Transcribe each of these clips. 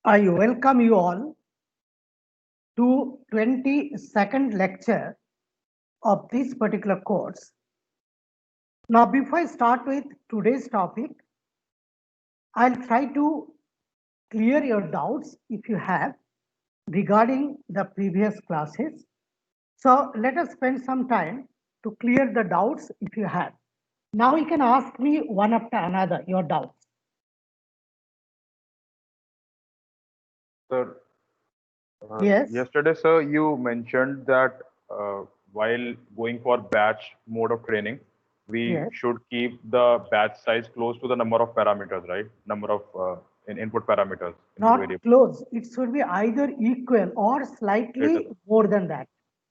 I welcome you all to 22nd lecture of this particular course. Now, before I start with today's topic, I'll try to clear your doubts if you have regarding the previous classes. So let us spend some time to clear the doubts if you have. Now you can ask me one after another your doubts. Sir, Yes, yesterday, sir, you mentioned that while going for batch mode of training, we yes. should keep the batch size close to the number of parameters, right? Number of input parameters, input Not variables. close. It should be either equal or Greater. slightly more than that.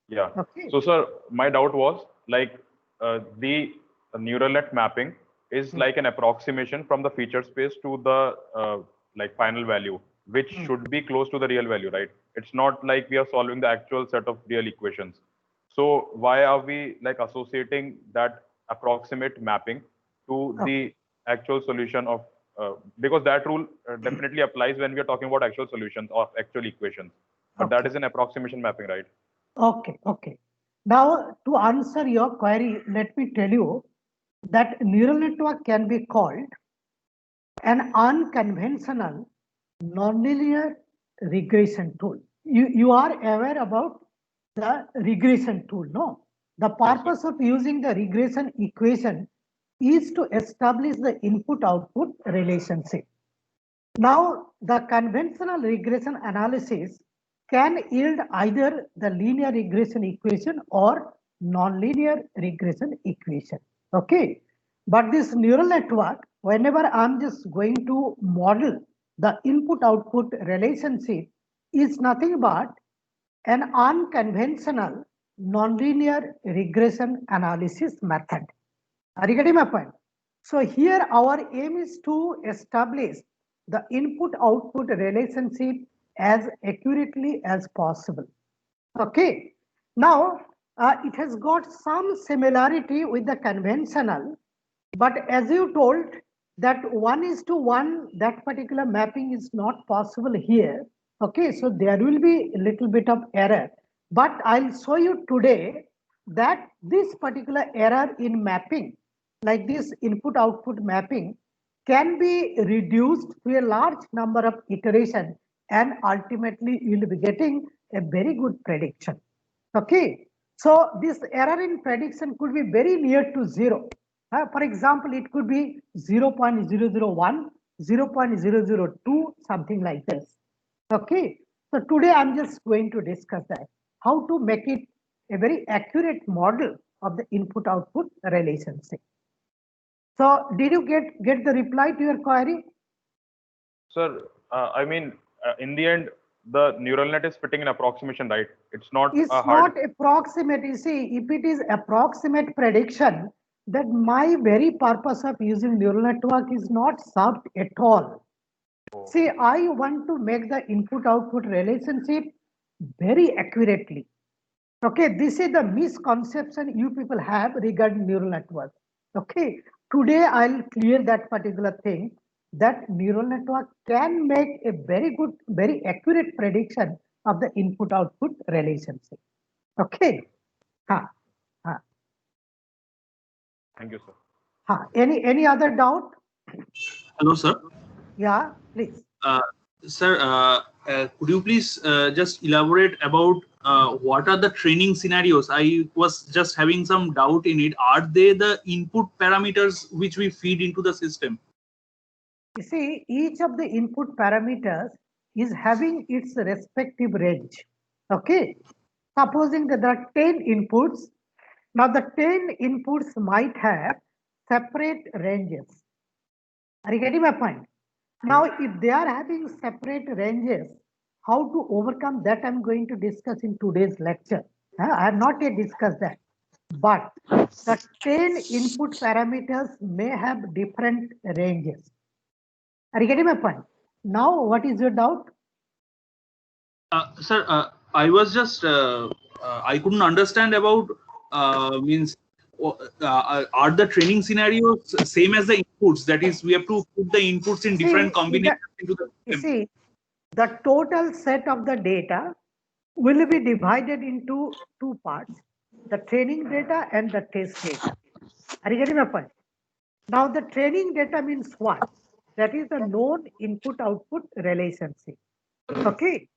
Yeah. Okay. So, sir, my doubt was like the neural net mapping is Hmm. like an approximation from the feature space to the like final value, which Hmm. should be close to the real value, right? It's not like we are solving the actual set of real equations. So why are we like associating that approximate mapping to Okay. the actual solution of because that rule definitely applies when we are talking about actual solutions of actual equations, but that Okay. is an approximation mapping, right? Okay. Okay. Now, to answer your query, let me tell you that neural network can be called an unconventional nonlinear regression tool. You are aware about the regression tool, no? The Yes, sir. purpose of using the regression equation is to establish the input-output relationship. Now, the conventional regression analysis can yield either the linear regression equation or nonlinear regression equation. Okay. But this neural network, whenever I'm just going to model the input output relationship, is nothing but an unconventional nonlinear regression analysis method. Are you getting my point? So here our aim is to establish the input-output relationship as accurately as possible. Okay. Now, it has got some similarity with the conventional, but as you told that 1:1, that particular mapping is not possible here. Okay, so there will be a little bit of error, but I'll show you today that this particular error in mapping, like this input output mapping, can be reduced to a large number of iterations, and ultimately you'll be getting a very good prediction. Okay, so this error in prediction could be very near to zero. For example, it could be 0.001, 0.002, something like this. Okay, so today I'm just going to discuss that, how to make it a very accurate model of the input-output relationship. So did you get the reply to your query? Sir, I mean, in the end, the neural net is fitting an approximation, right? It's not a It's hard. not approximate. You see, if it is approximate prediction, that my very purpose of using neural network is not served at all. See, I want to make the input-output relationship very accurately. Okay, this is the misconception you people have regarding neural network. Okay, today I'll clear that particular thing, that neural network can make a very good, very accurate prediction of the input-output relationship. Okay. Ha, ha, Thank you, sir. ha. Any other doubt? Hello, sir. Yeah, please. Uh, Sir, could you please just elaborate about what are the training scenarios? I was just having some doubt in it. Are they the input parameters which we feed into the system? You see, each of the input parameters is having its respective range. Okay. Supposing that there are 10 inputs, now the 10 inputs might have separate ranges. Are you getting my point? Now, if they are having separate ranges, how to overcome that I'm going to discuss in today's lecture. I have not yet discussed that. But the 10 input parameters may have different ranges. Are you getting my point? Now, what is your doubt? Sir, I was just I couldn't understand about means are the training scenarios same as the inputs? That is, we have to put the inputs in different See, combinations into the you system. see, the total set of the data will be divided into two parts, the training data and the test data. Are you getting my point? Now the training data means what? That is the known input-output relationship. Okay.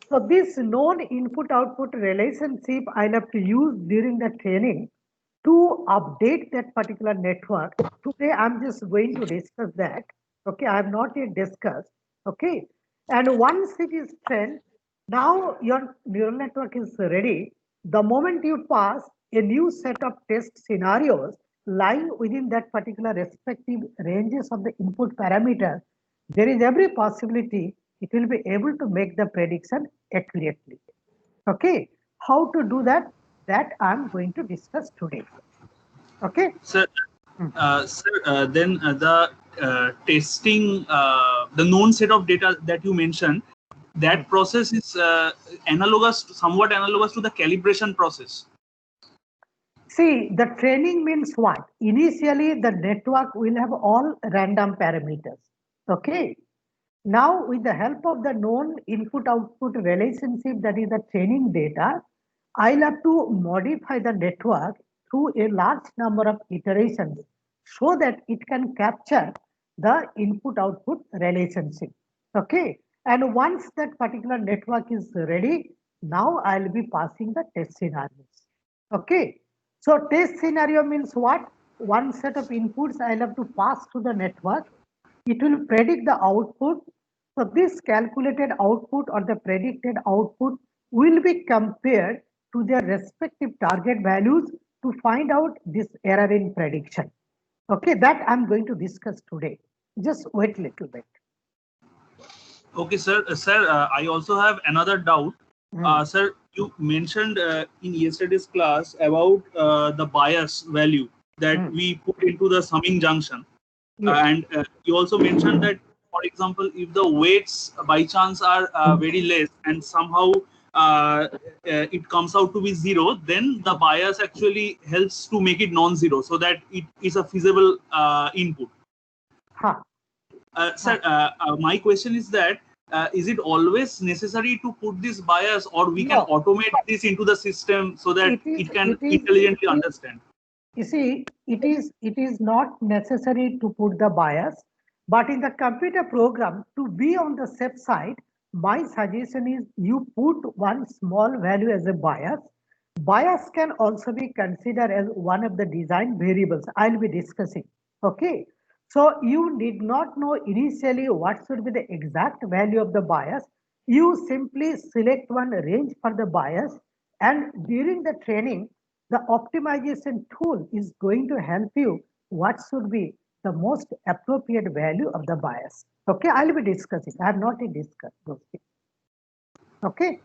So this known input-output relationship I'll have to use during the training to update that particular network. Today I'm just going to discuss that. Okay, I have not yet discussed. Okay, and once it is trained, now your neural network is ready. The moment you pass a new set of test scenarios lying within that particular respective ranges of the input parameter, there is every possibility it will be able to make the prediction accurately. Okay, how to do that? That I'm going to discuss today. Okay. Sir, then the testing, the known set of data that you mentioned, that process is analogous, somewhat analogous to the calibration process. See, the training means what? Initially, the network will have all random parameters. Okay. Now, with the help of the known input-output relationship, that is the training data, I'll have to modify the network through a large number of iterations so that it can capture the input-output relationship. Okay. And once that particular network is ready, now I'll be passing the test scenarios. Okay. So test scenario means what? One set of inputs I'll have to pass to the network. It will predict the output. So this calculated output or the predicted output will be compared to their respective target values to find out this error in prediction. Okay, that I'm going to discuss today. Just wait a little bit. Okay, sir. I also have another doubt. Sir, you mentioned in yesterday's class about the bias value that we put into the summing junction. Yes. And you also mentioned that, for example, if the weights by chance are very less and somehow it comes out to be 0, then the bias actually helps to make it non-zero so that it is a feasible input. Sir, my question is that is it always necessary to put this bias, or we can automate this into the system so that it can intelligently understand? You see, it is not necessary to put the bias, but in the computer program, to be on the safe side, my suggestion is you put one small value as a bias. Bias can also be considered as one of the design variables I'll be discussing. Okay. So you need not know initially what should be the exact value of the bias. You simply select one range for the bias, and during the training, the optimization tool is going to help you what should be the most appropriate value of the bias. Okay, I'll be discussing. I have not yet discussed those things. Okay.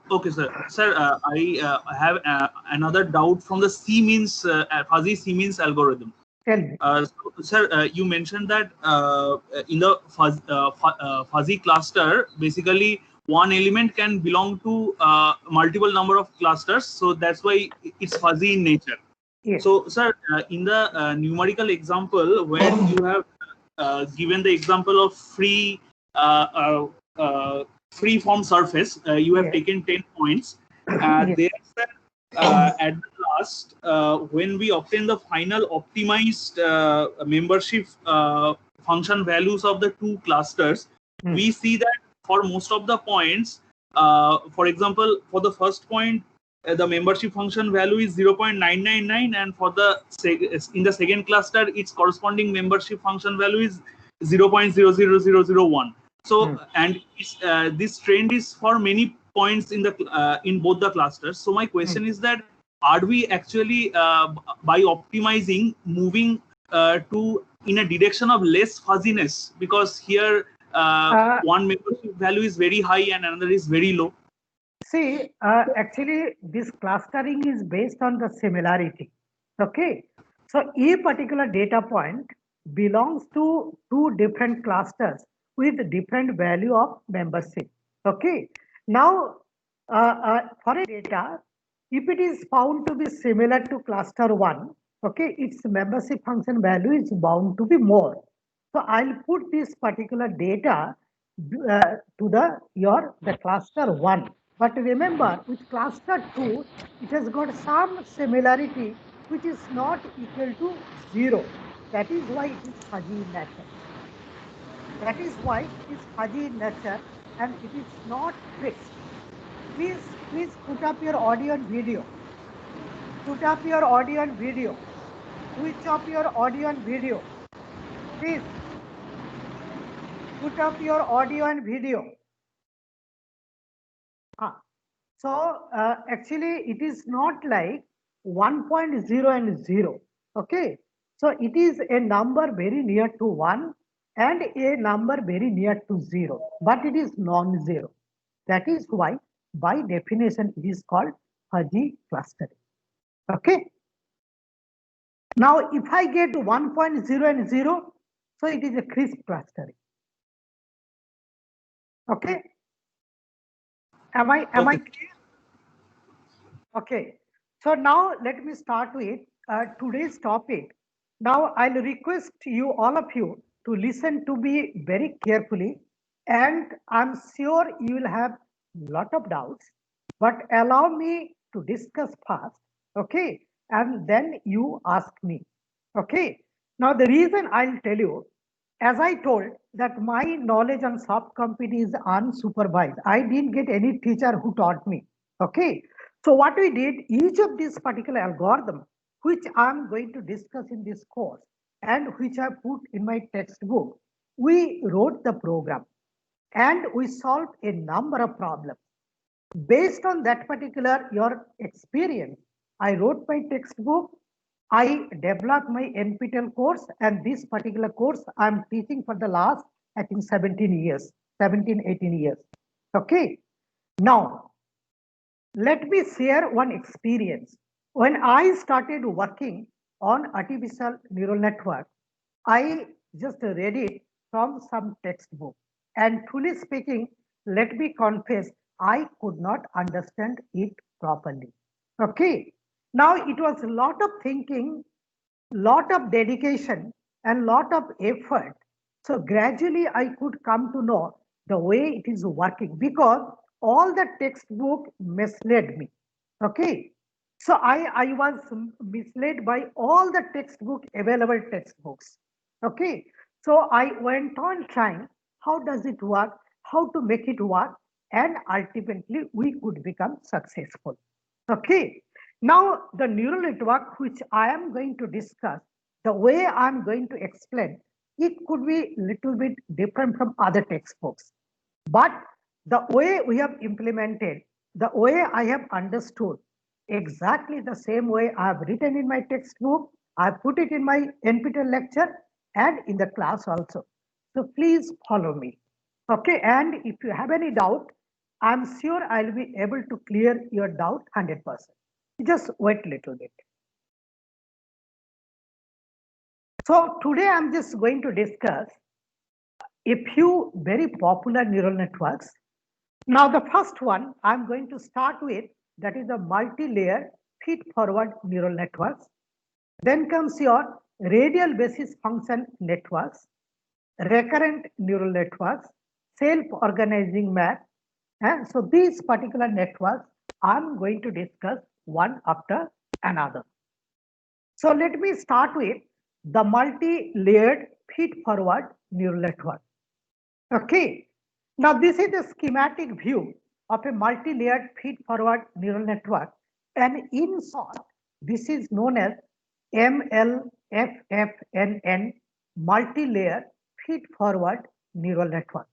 Okay, sir. Sir, I have another doubt from the C-means fuzzy C-means algorithm. Tell me. Sir, you mentioned that in the fuzzy cluster, basically one element can belong to multiple number of clusters, so that's why it's fuzzy in nature. Yes. So, sir, in the numerical example, when you have given the example of free form surface, you have taken 10 points. There, sir, at the last, when we obtain the final optimized membership function values of the two clusters, we see that for most of the points, for example, for the first point, the membership function value is 0.999, and for the in the second cluster, its corresponding membership function value is 0.00001. So, and this trend is for many points in the in both the clusters. So my question is that, are we actually by optimizing moving to in a direction of less fuzziness, because here one membership value is very high and another is very low? See, actually, this clustering is based on the similarity. Okay, so a particular data point belongs to two different clusters with different value of membership. Okay, now for a data, if it is found to be similar to cluster 1, okay, its membership function value is bound to be more. So I'll put this particular data to the cluster 1. But remember, with cluster 2, it has got some similarity which is not equal to 0. That is why it is fuzzy in nature. That is why it is fuzzy in nature and it is not fixed. Please put up your audio and video. Put up your audio and video. Switch off your audio and video. Please put up your audio and video. So actually it is not like 1.0 and 0. Okay. So it is a number very near to 1 and a number very near to 0, but it is non-zero. That is why by definition it is called fuzzy clustering. Okay. Now if I get 1.0 and 0, so it is a crisp clustering. Okay. Am I clear? Okay. So now let me start with today's topic. Now I'll request you, all of you, to listen to me very carefully, and I'm sure you will have a lot of doubts, but allow me to discuss first, okay? And then you ask me, okay? Now the reason I'll tell you, as I told that my knowledge on soft computing is unsupervised. I didn't get any teacher who taught me, okay? So what we did, each of these particular algorithm, which I'm going to discuss in this course and which I put in my textbook, we wrote the program and we solved a number of problems. Based on that particular your experience, I wrote my textbook, I developed my NPTEL course, and this particular course I'm teaching for the last, I think 17 years, 17, 18 years. Okay. Now, let me share one experience. When I started working on artificial neural network, I just read it from some textbook. And truly speaking, let me confess, I could not understand it properly. Okay. Now it was a lot of thinking, lot of dedication, and lot of effort. So gradually I could come to know the way it is working because all the textbook misled me. Okay. So I was misled by all the textbook, available textbooks. Okay. So I went on trying how does it work, how to make it work, and ultimately we could become successful. Okay. Now the neural network which I am going to discuss, the way I'm going to explain, it could be little bit different from other textbooks. But the way we have implemented, the way I have understood, exactly the same way I have written in my textbook, I put it in my NPTEL lecture and in the class also. So please follow me. Okay, and if you have any doubt, I'm sure I'll be able to clear your doubt 100%. Just wait a little bit. So today I'm just going to discuss a few very popular neural networks. Now the first one I'm going to start with, that is the multi-layer feed-forward neural networks. Then comes your radial basis function networks, recurrent neural networks, self-organizing map. So these particular networks I'm going to discuss one after another. So let me start with the multi-layered feed-forward neural network. Okay. Now this is the schematic view of a multi-layered feed-forward neural network. And in short, this is known as MLFFNN, multi-layer feed-forward neural network.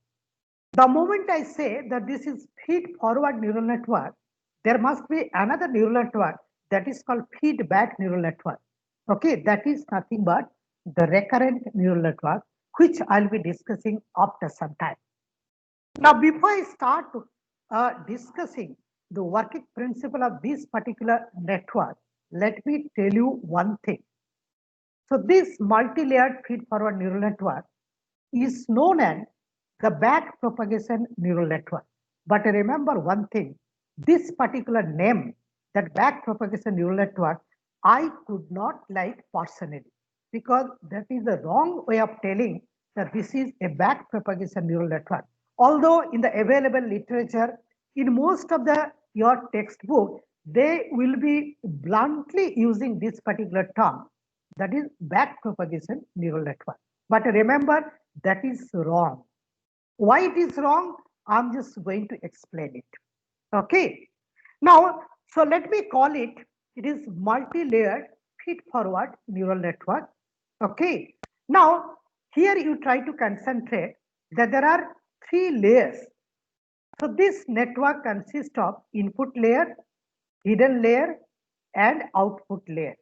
The moment I say that this is feed-forward neural network, there must be another neural network that is called feedback neural network. Okay, that is nothing but the recurrent neural network, which I'll be discussing after some time. Now, before I start discussing the working principle of this particular network, let me tell you one thing. So this multi-layered feed-forward neural network is known as the back propagation neural network. But remember one thing, this particular name, that back propagation neural network, I could not like personally, because that is the wrong way of telling that this is a back propagation neural network. Although in the available literature, in most of your textbook, they will be bluntly using this particular term, that is backpropagation neural network. But remember, that is wrong. Why it is wrong? I'm just going to explain it. Okay. Now, so let me call it, it is multi-layered feed-forward neural network. Okay. Now, here you try to concentrate that there are 3 layers. So this network consists of input layer, hidden layer, and output layer.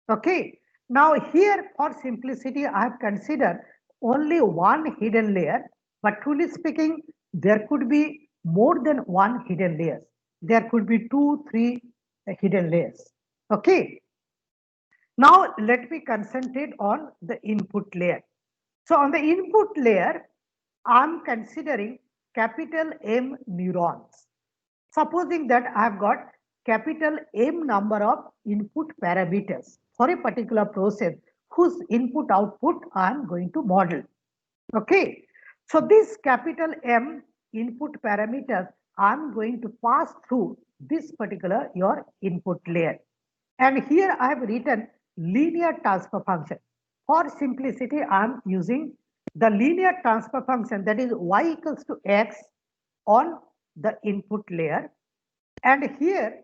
Okay. Now here for simplicity, I have considered only one hidden layer, but truly speaking, there could be more than one hidden layers. There could be 2, 3 hidden layers. Okay. Now let me concentrate on the input layer. So on the input layer, I'm considering capital M neurons. Supposing that I've got capital M number of input parameters for a particular process whose input output I'm going to model. Okay. So this capital M input parameters I'm going to pass through this particular your input layer. And here I have written linear transfer function. For simplicity, I'm using the linear transfer function, that is y equals to x on the input layer. And here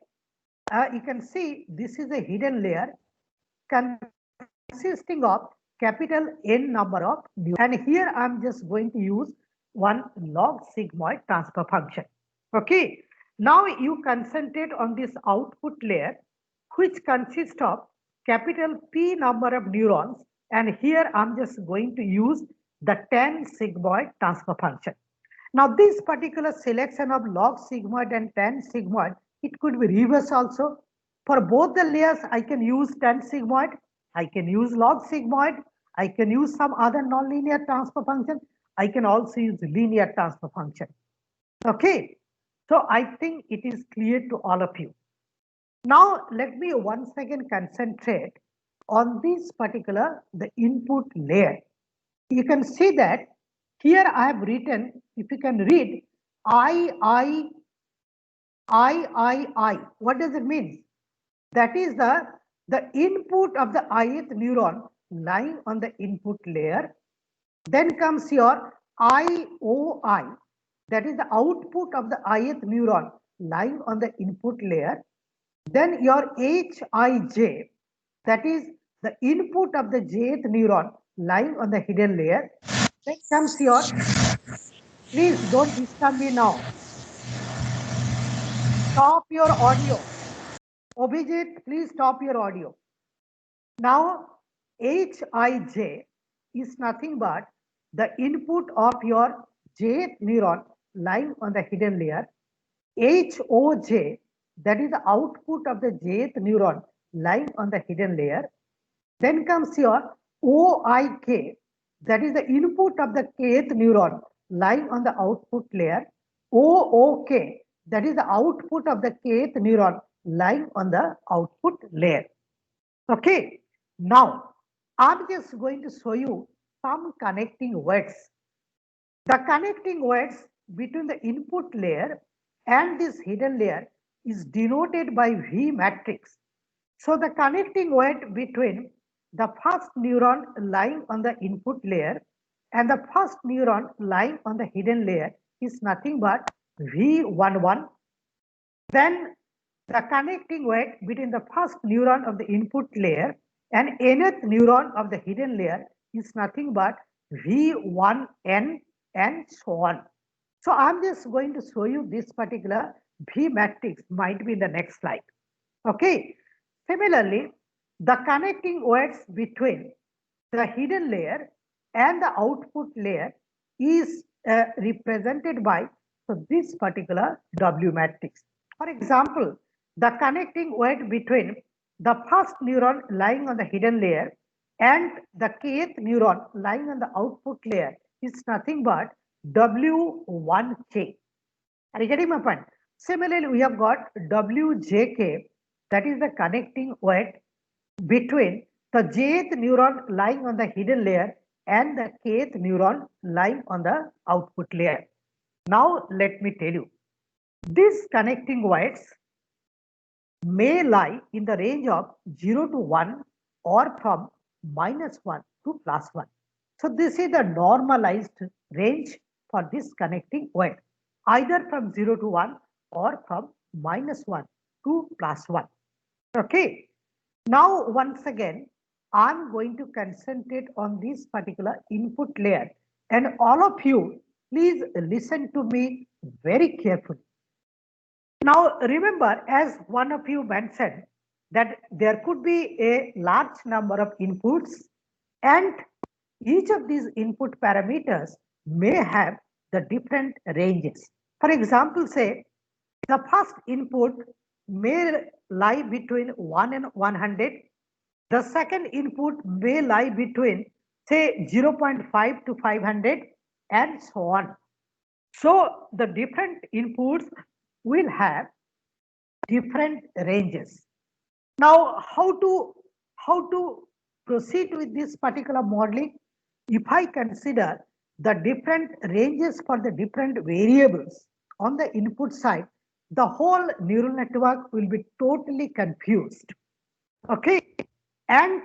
you can see this is a hidden layer consisting of capital N number of neurons. And here I'm just going to use one log sigmoid transfer function. Okay. Now you concentrate on this output layer, which consists of capital P number of neurons. And here I'm just going to use the tan sigmoid transfer function. Now this particular selection of log sigmoid and tan sigmoid, it could be reverse also. For both the layers, I can use tan sigmoid, I can use log sigmoid, I can use some other nonlinear transfer function, I can also use linear transfer function. Okay, so I think it is clear to all of you. Now let me once again concentrate on this particular the input layer. You can see that here I have written, if you can read I. What does it mean? That is the input of the ith neuron lying on the input layer. Then comes your IOI, that is the output of the ith neuron lying on the input layer. Then your HIJ, that is the input of the jth neuron lying on the hidden layer. Then comes your, please don't disturb me now. Stop your audio. Abhijit, please stop your audio. Now, HIJ is nothing but the input of your jth neuron lying on the hidden layer. HOJ, that is the output of the jth neuron lying on the hidden layer. Then comes your OIK, that is the input of the kth neuron lying on the output layer. OOK, that is the output of the kth neuron lying on the output layer. Okay, now I'm just going to show you some connecting words. The connecting words between the input layer and this hidden layer is denoted by V matrix. So the connecting word between the first neuron lying on the input layer and the first neuron lying on the hidden layer is nothing but V11. Then the connecting word between the first neuron of the input layer and nth neuron of the hidden layer is nothing but V1n and so on. So I'm just going to show you this particular V matrix, might be in the next slide. Okay. Similarly, the connecting words between the hidden layer and the output layer is represented by this particular W matrix. For example, the connecting word between the first neuron lying on the hidden layer and the kth neuron lying on the output layer is nothing but W1K. Are you getting my point? Similarly, we have got WJK, that is the connecting word between the jth neuron lying on the hidden layer and the kth neuron lying on the output layer. Now let me tell you, these connecting wires may lie in the range of 0 to 1 or from -1 to +1. So this is the normalized range for this connecting wire, either from 0 to 1 or from -1 to +1. Okay. Now once again, I'm going to concentrate on this particular input layer, and all of you please listen to me very carefully. Now, remember, as one of you mentioned, that there could be a large number of inputs, and each of these input parameters may have the different ranges. For example, say the first input may lie between 1 and 100. The second input may lie between, say, 0.5 to 500, and so on. So the different inputs will have different ranges. Now, how to proceed with this particular modeling? If I consider the different ranges for the different variables on the input side, the whole neural network will be totally confused. Okay, and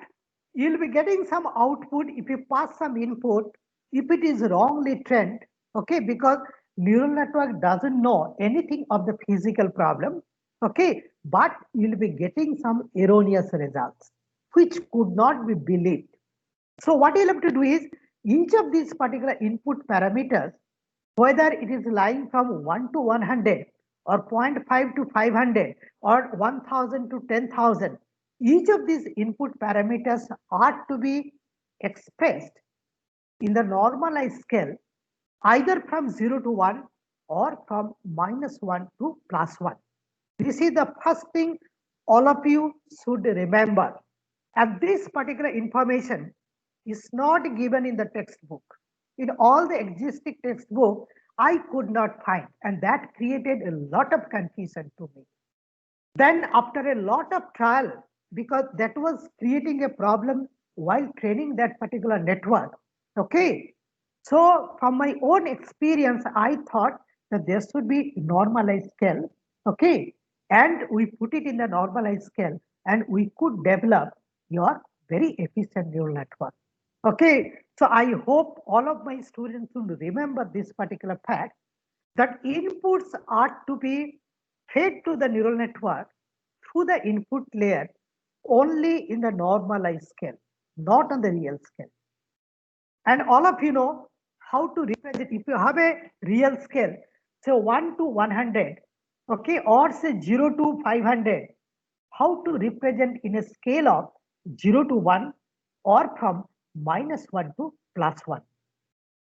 you'll be getting some output if you pass some input, if it is wrongly trained. Okay, because neural network doesn't know anything of the physical problem. Okay, but you'll be getting some erroneous results which could not be believed. So what you'll have to do is, each of these particular input parameters, whether it is lying from 1 to 100 or 0.5 to 500 or 1000 to 10,000, each of these input parameters are to be expressed in the normalized scale, either from 0 to 1 or from -1 to +1. This is the first thing all of you should remember. And this particular information is not given in the textbook. In all the existing textbook, I could not find, and that created a lot of confusion to me. Then after a lot of trial, because that was creating a problem while training that particular network. Okay. So from my own experience, I thought that there should be normalized scale. Okay. And we put it in the normalized scale, and we could develop your very efficient neural network. Okay. So I hope all of my students will remember this particular fact, that inputs are to be fed to the neural network through the input layer only in the normalized scale, not on the real scale. And all of you know how to represent. If you have a real scale, say 1 to 100, okay, or say 0 to 500, how to represent in a scale of 0 to 1 or from -1 to +1.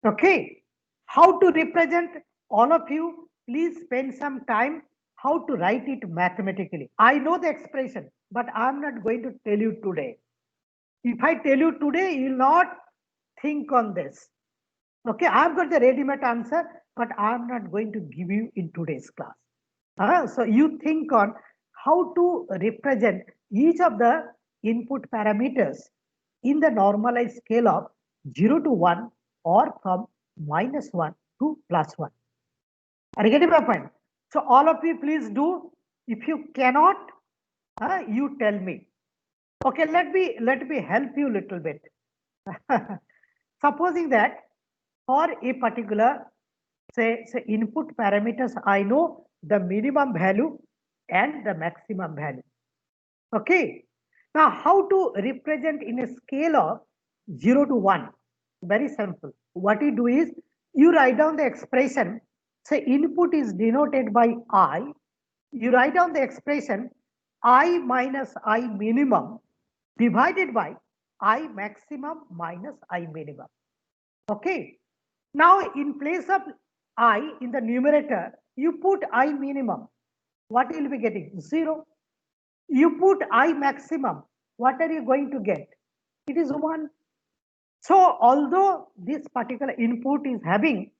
Okay, how to represent? All of you, please spend some time how to write it mathematically. I know the expression, but I'm not going to tell you today. If I tell you today, you will not think on this. Okay, I've got the ready-made answer, but I'm not going to give you in today's class. So you think on how to represent each of the input parameters in the normalized scale of 0 to 1 or from -1 to +1. Are you getting my point? So all of you please do. If you cannot, you tell me. Okay, let me help you a little bit. Supposing that for a particular say input parameters, I know the minimum value and the maximum value. Okay. Now how to represent in a scale of 0 to 1? Very simple. What you do is, you write down the expression. Say input is denoted by I. You write down the expression I minus I minimum divided by I maximum minus I minimum. Okay. Now in place of I in the numerator, you put I minimum. What will you be getting? 0. You put I maximum. What are you going to get? It is 1. So although this particular input is having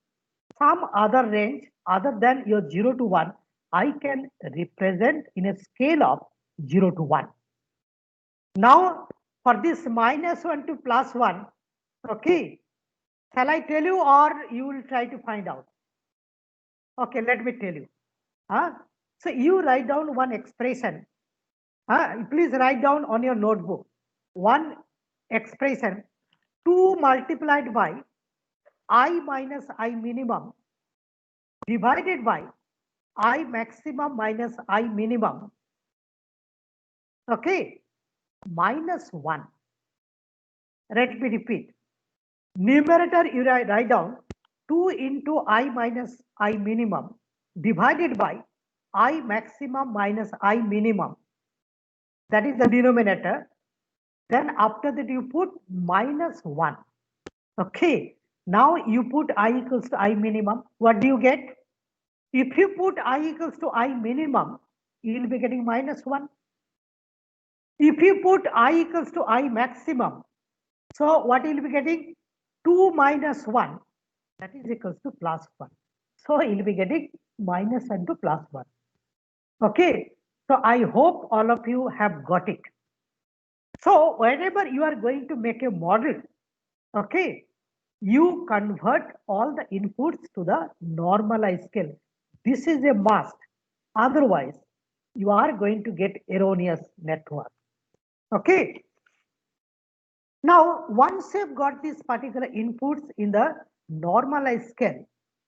some other range other than your 0 to 1, I can represent in a scale of 0 to 1. Now for this -1 to +1, okay, shall I tell you or you will try to find out? Okay, let me tell you. So you write down one expression. Please write down on your notebook one expression 2 multiplied by I minus I minimum divided by I maximum minus I minimum. Okay, minus 1. Let me repeat. Numerator you write down 2 into I minus I minimum divided by I maximum minus I minimum. That is the denominator. Then after that you put minus 1. Okay. Now you put I equals to I minimum. What do you get? If you put I equals to I minimum, you will be getting minus 1. If you put I equals to I maximum, so what you will be getting? 2 minus 1, that is equals to plus 1. So you will be getting minus 1 to plus 1. Okay. So I hope all of you have got it. So whenever you are going to make a model, okay, you convert all the inputs to the normalized scale. This is a must. Otherwise, you are going to get erroneous network. Okay. Now, once you've got these particular inputs in the normalized scale,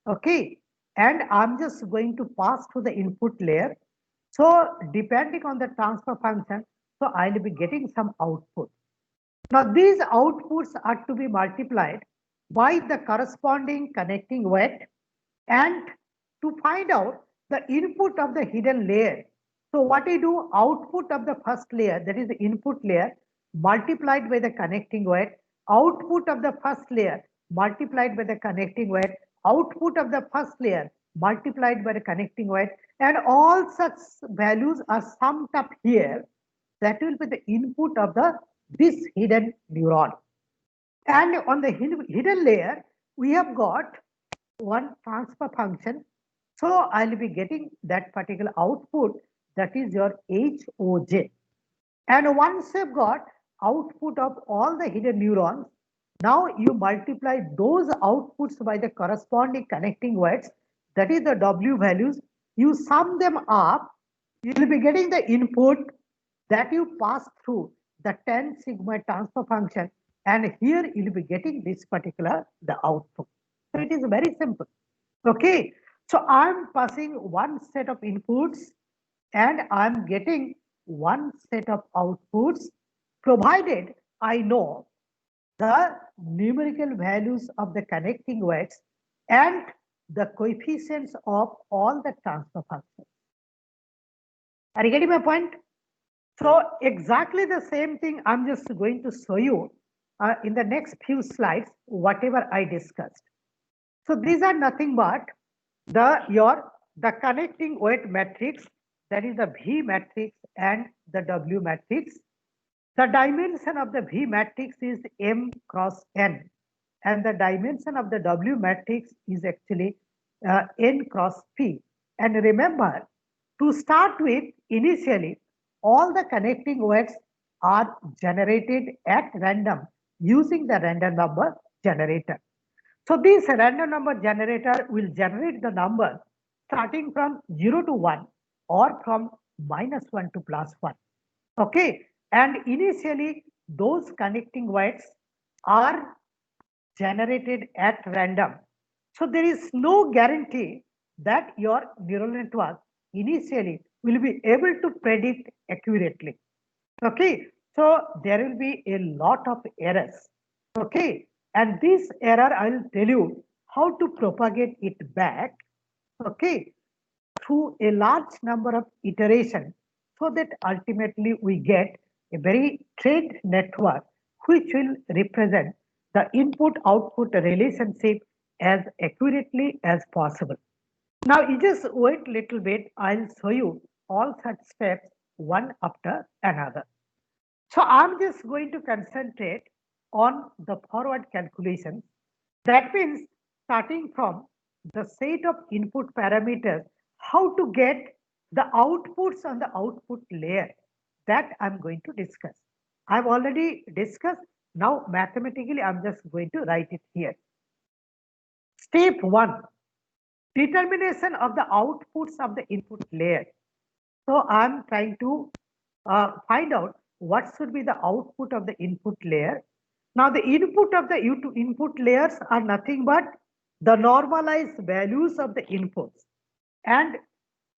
okay, and I'm just going to pass to the input layer. So depending on the transfer function, so I'll be getting some output. Now these outputs are to be multiplied by the corresponding connecting weight and to find out the input of the hidden layer. So what I do, output of the first layer, that is the input layer, multiplied by the connecting weight, output of the first layer multiplied by the connecting weight, output of the first layer multiplied by the connecting weight, and all such values are summed up here. That will be the input of the this hidden neuron. And on the hidden layer, we have got one transfer function. So I'll be getting that particular output, that is your HOJ. And once you've got output of all the hidden neurons, now you multiply those outputs by the corresponding connecting weights, that is the W values. You sum them up, you will be getting the input that you pass through the 10 sigma transfer function, and here you'll be getting this particular the output. So it is very simple. Okay, so I'm passing one set of inputs and I'm getting one set of outputs, provided I know the numerical values of the connecting weights and the coefficients of all the transfer functions. Are you getting my point? So exactly the same thing I'm just going to show you in the next few slides, whatever I discussed. So these are nothing but the connecting weight matrix, that is the V matrix and the W matrix. The dimension of the V matrix is M cross N, and the dimension of the W matrix is actually N cross P. And remember, to start with, initially, all the connecting weights are generated at random using the random number generator. So this random number generator will generate the number starting from 0 to 1 or from -1 to +1. Okay. And initially, those connecting weights are generated at random. So there is no guarantee that your neural network initially will be able to predict accurately. Okay. So there will be a lot of errors. Okay. And this error, I will tell you how to propagate it back. Okay. Through a large number of iterations, so that ultimately we get a very trained network which will represent the input-output relationship as accurately as possible. Now you just wait a little bit, I'll show you all such steps one after another. So I'm just going to concentrate on the forward calculations. That means starting from the set of input parameters, how to get the outputs on the output layer, that I'm going to discuss. I've already discussed. Now mathematically, I'm just going to write it here. Step 1, determination of the outputs of the input layer. So I'm trying to find out what should be the output of the input layer. Now the input of the input layers are nothing but the normalized values of the inputs. And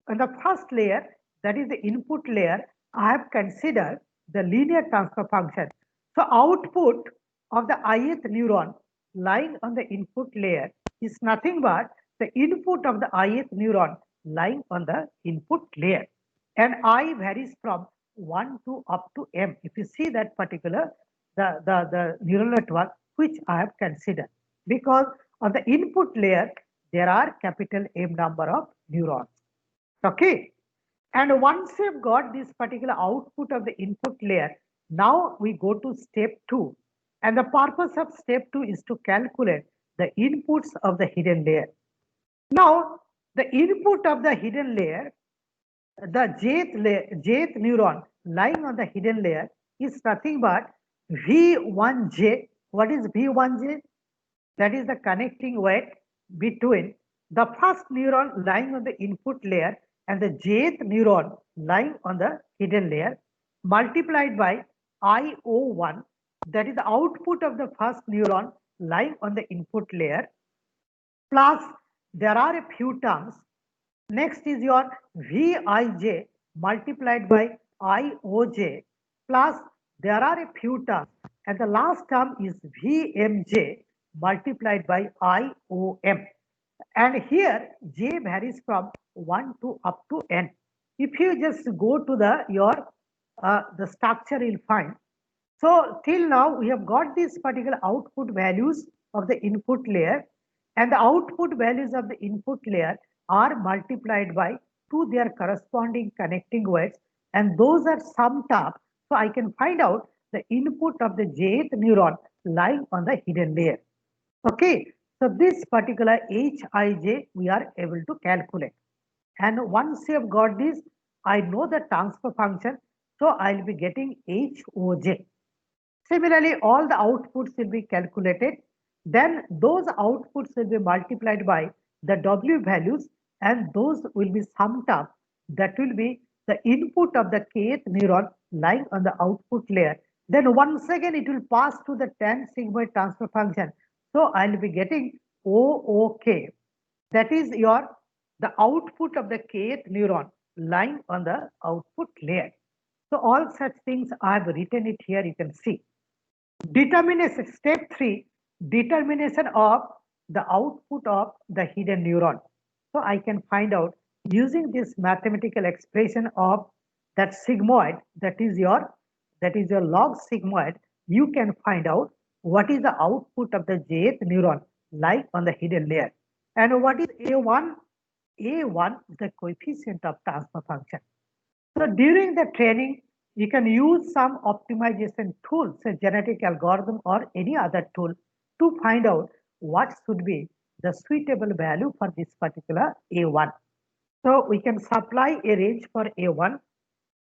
on the first layer, that is the input layer, I have considered the linear transfer function. So output of the ith neuron lying on the input layer is nothing but the input of the ith neuron lying on the input layer. And I varies from 1 to up to m. If you see that particular, the neural network which I have considered. Because on the input layer, there are capital M number of neurons. Okay. And once we've got this particular output of the input layer, now we go to step 2. And the purpose of step 2 is to calculate the inputs of the hidden layer. Now, the input of the hidden layer, the jth neuron lying on the hidden layer is nothing but V1J. What is V1J? That is the connecting weight between the first neuron lying on the input layer and the jth neuron lying on the hidden layer multiplied by IO1, that is the output of the first neuron lying on the input layer, plus there are a few terms. Next is your Vij multiplied by Ioj, plus there are a few terms, and the last term is Vmj multiplied by IOM. And here j varies from 1 to up to n. If you just go to the structure, you'll find. So till now we have got these particular output values of the input layer, and the output values of the input layer are multiplied by to their corresponding connecting weights, and those are summed up. So I can find out the input of the jth neuron lying on the hidden layer. Okay, so this particular Hij we are able to calculate. And once you have got this, I know the transfer function, so I'll be getting Hoj. Similarly, all the outputs will be calculated. Then those outputs will be multiplied by the W values, and those will be summed up. That will be the input of the kth neuron lying on the output layer. Then once again, it will pass to the tan sigmoid transfer function. So I'll be getting OOK. That is the output of the kth neuron lying on the output layer. So all such things I have written it here, you can see. Determination, step 3, determination of the output of the hidden neuron. So I can find out using this mathematical expression of that sigmoid, that is your log sigmoid, you can find out what is the output of the jth neuron lying on the hidden layer. And what is A1? A1 is the coefficient of transfer function. So during the training, you can use some optimization tools, a genetic algorithm or any other tool to find out what should be the suitable value for this particular A1. So we can supply a range for A1.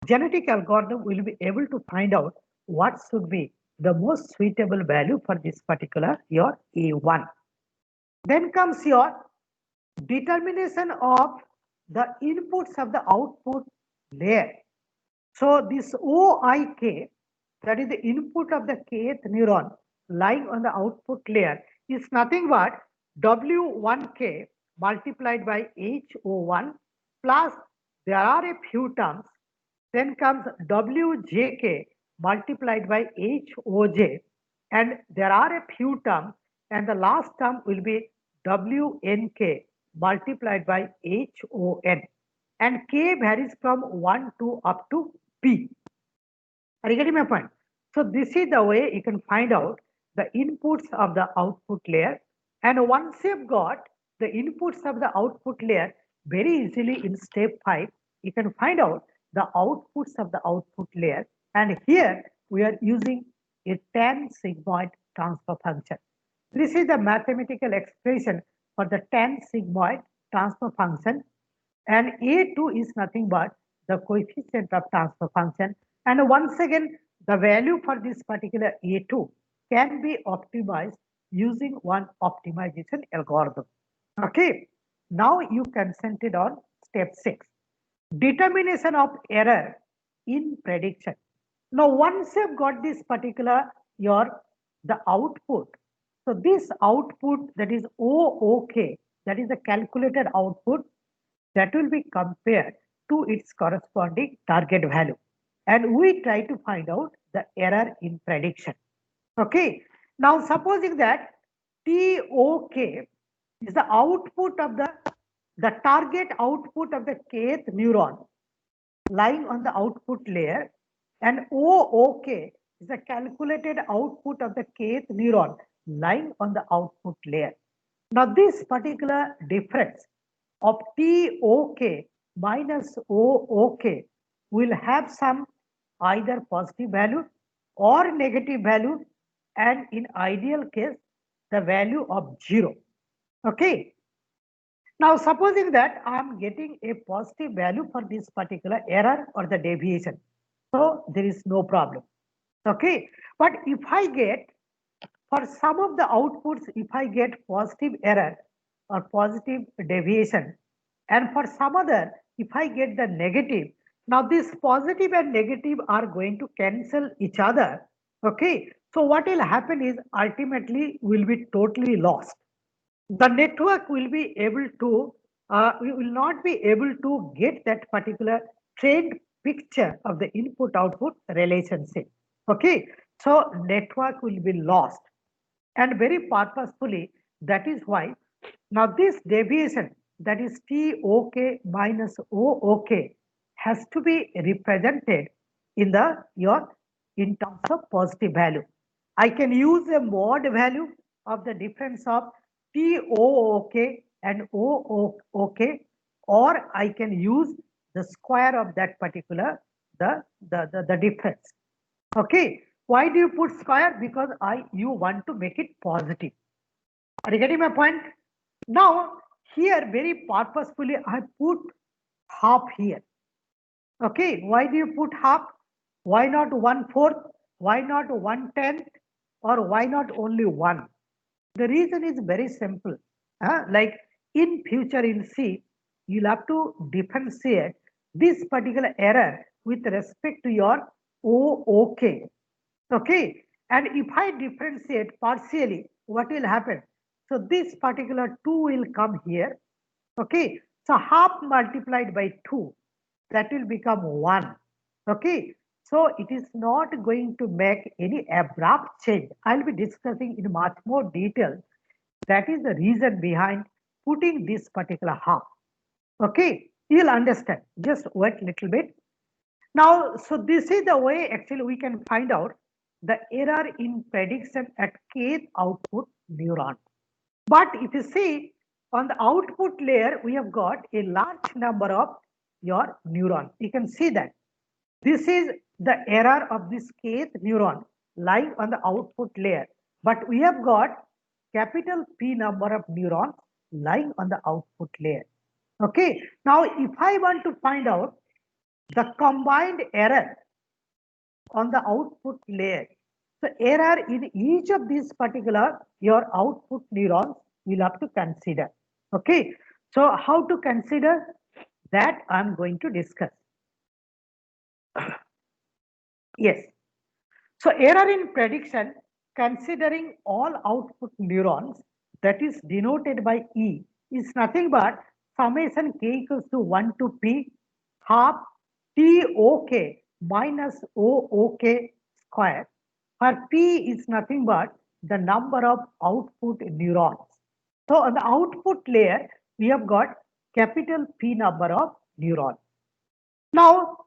Genetic algorithm will be able to find out what should be the most suitable value for this particular your A1. Then comes your determination of the inputs of the output layer. So this OIK, that is the input of the kth neuron lying on the output layer, is nothing but W1K multiplied by HO1, plus there are a few terms. Then comes WJK multiplied by HOJ, and there are a few terms, and the last term will be WNK multiplied by HON, and K varies from 1 to up to P. Are you getting my point? So this is the way you can find out the inputs of the output layer. And once you've got the inputs of the output layer, very easily in step 5, you can find out the outputs of the output layer. And here we are using a tan sigmoid transfer function. This is the mathematical expression for the tan sigmoid transfer function. And A2 is nothing but the coefficient of transfer function. And once again, the value for this particular A2 can be optimized using one optimization algorithm. Okay. Now you concentrate on step 6, determination of error in prediction. Now once you've got this particular the output, so this output, that is OOK, that is the calculated output, that will be compared to its corresponding target value, and we try to find out the error in prediction. Okay, now supposing that TOK is the output of the target output of the kth neuron lying on the output layer, and OOK is the calculated output of the kth neuron lying on the output layer. Now this particular difference of TOK minus OOK will have some either positive value or negative value, and in ideal case the value of 0. Okay, now supposing that I am getting a positive value for this particular error or the deviation, so there is no problem. Okay, but if I get for some of the outputs, if I get positive error or positive deviation, and for some other if I get the negative, now this positive and negative are going to cancel each other. Okay, so what will happen is ultimately will be totally lost. The network will be able to we will not be able to get that particular trend picture of the input output relationship. Okay, so network will be lost, and very purposefully, that is why now this deviation, that is TOK minus OOK, has to be represented in the in terms of positive value. I can use a mod value of the difference of TOOK and OOK, or I can use the square of that particular the difference. Okay, why do you put square? Because you want to make it positive. Are you getting my point? Now here very purposefully I put half here. Okay, why do you put half? Why not 1/4? Why not 1/10? Or why not only 1? The reason is very simple. Like in future in C, you'll have to differentiate this particular error with respect to your OOK. Okay, and if I differentiate partially, what will happen? So this particular 2 will come here. Okay, so half multiplied by 2, that will become 1. Okay, so it is not going to make any abrupt change. I'll be discussing in much more detail. That is the reason behind putting this particular half. Okay, you'll understand. Just wait a little bit. Now, so this is the way actually we can find out the error in prediction at kth output neuron. But if you see on the output layer, we have got a large number of your neurons. You can see that this is the error of this kth neuron lying on the output layer. But we have got capital P number of neurons lying on the output layer. Okay. Now, if I want to find out the combined error on the output layer, so error in each of these particular your output neurons we'll have to consider. Okay, so how to consider that I'm going to discuss. Yes, so error in prediction considering all output neurons, that is denoted by E, is nothing but summation k equals to 1 to P half TOK minus OOK square, where P is nothing but the number of output neurons. So on the output layer, we have got capital P number of neurons. Now,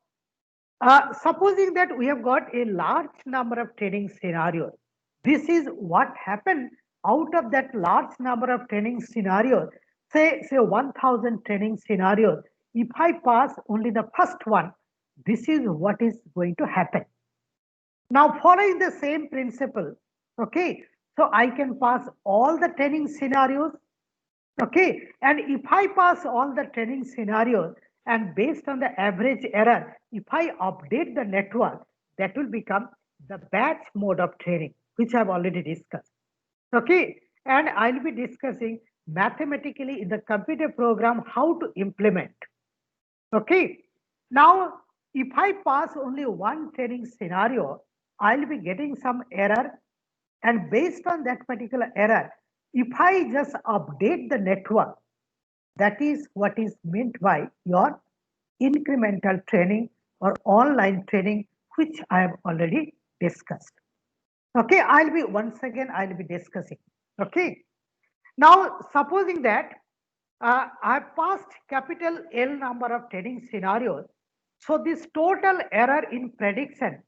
supposing that we have got a large number of training scenarios, this is what happened out of that large number of training scenarios, say 1000 training scenarios. If I pass only the first one, this is what is going to happen. Now, following the same principle, okay, so I can pass all the training scenarios, okay, and if I pass all the training scenarios and based on the average error, if I update the network, that will become the batch mode of training, which I've already discussed. Okay, and I'll be discussing mathematically in the computer program how to implement. Okay. Now, if I pass only one training scenario, I'll be getting some error. And based on that particular error, if I just update the network, that is what is meant by your incremental training or online training, which I have already discussed. Okay, I'll be discussing. Okay. Now, supposing that I passed capital L number of training scenarios. So this total error in prediction,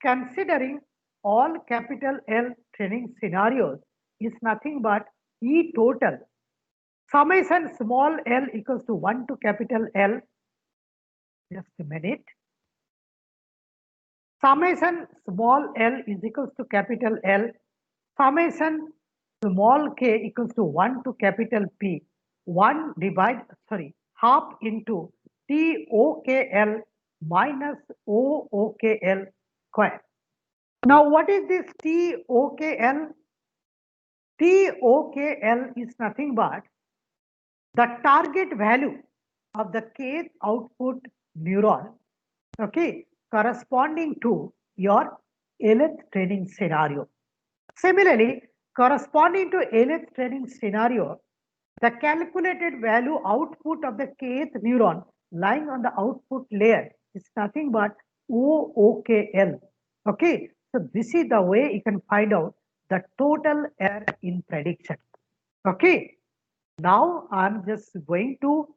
considering all capital L training scenarios, is nothing but E total summation small l equals to 1 to capital L. Just a minute. Summation small l is equals to capital L. Summation small k equals to 1 to capital P. 1 half into TOKL minus OOKL square. Now, what is this TOKL? TOKL is nothing but the target value of the kth output neuron, okay, corresponding to your lth training scenario. Similarly, corresponding to lth training scenario, the calculated value output of the kth neuron lying on the output layer is nothing but OOKL. Okay, so this is the way you can find out the total error in prediction. Okay, now I'm just going to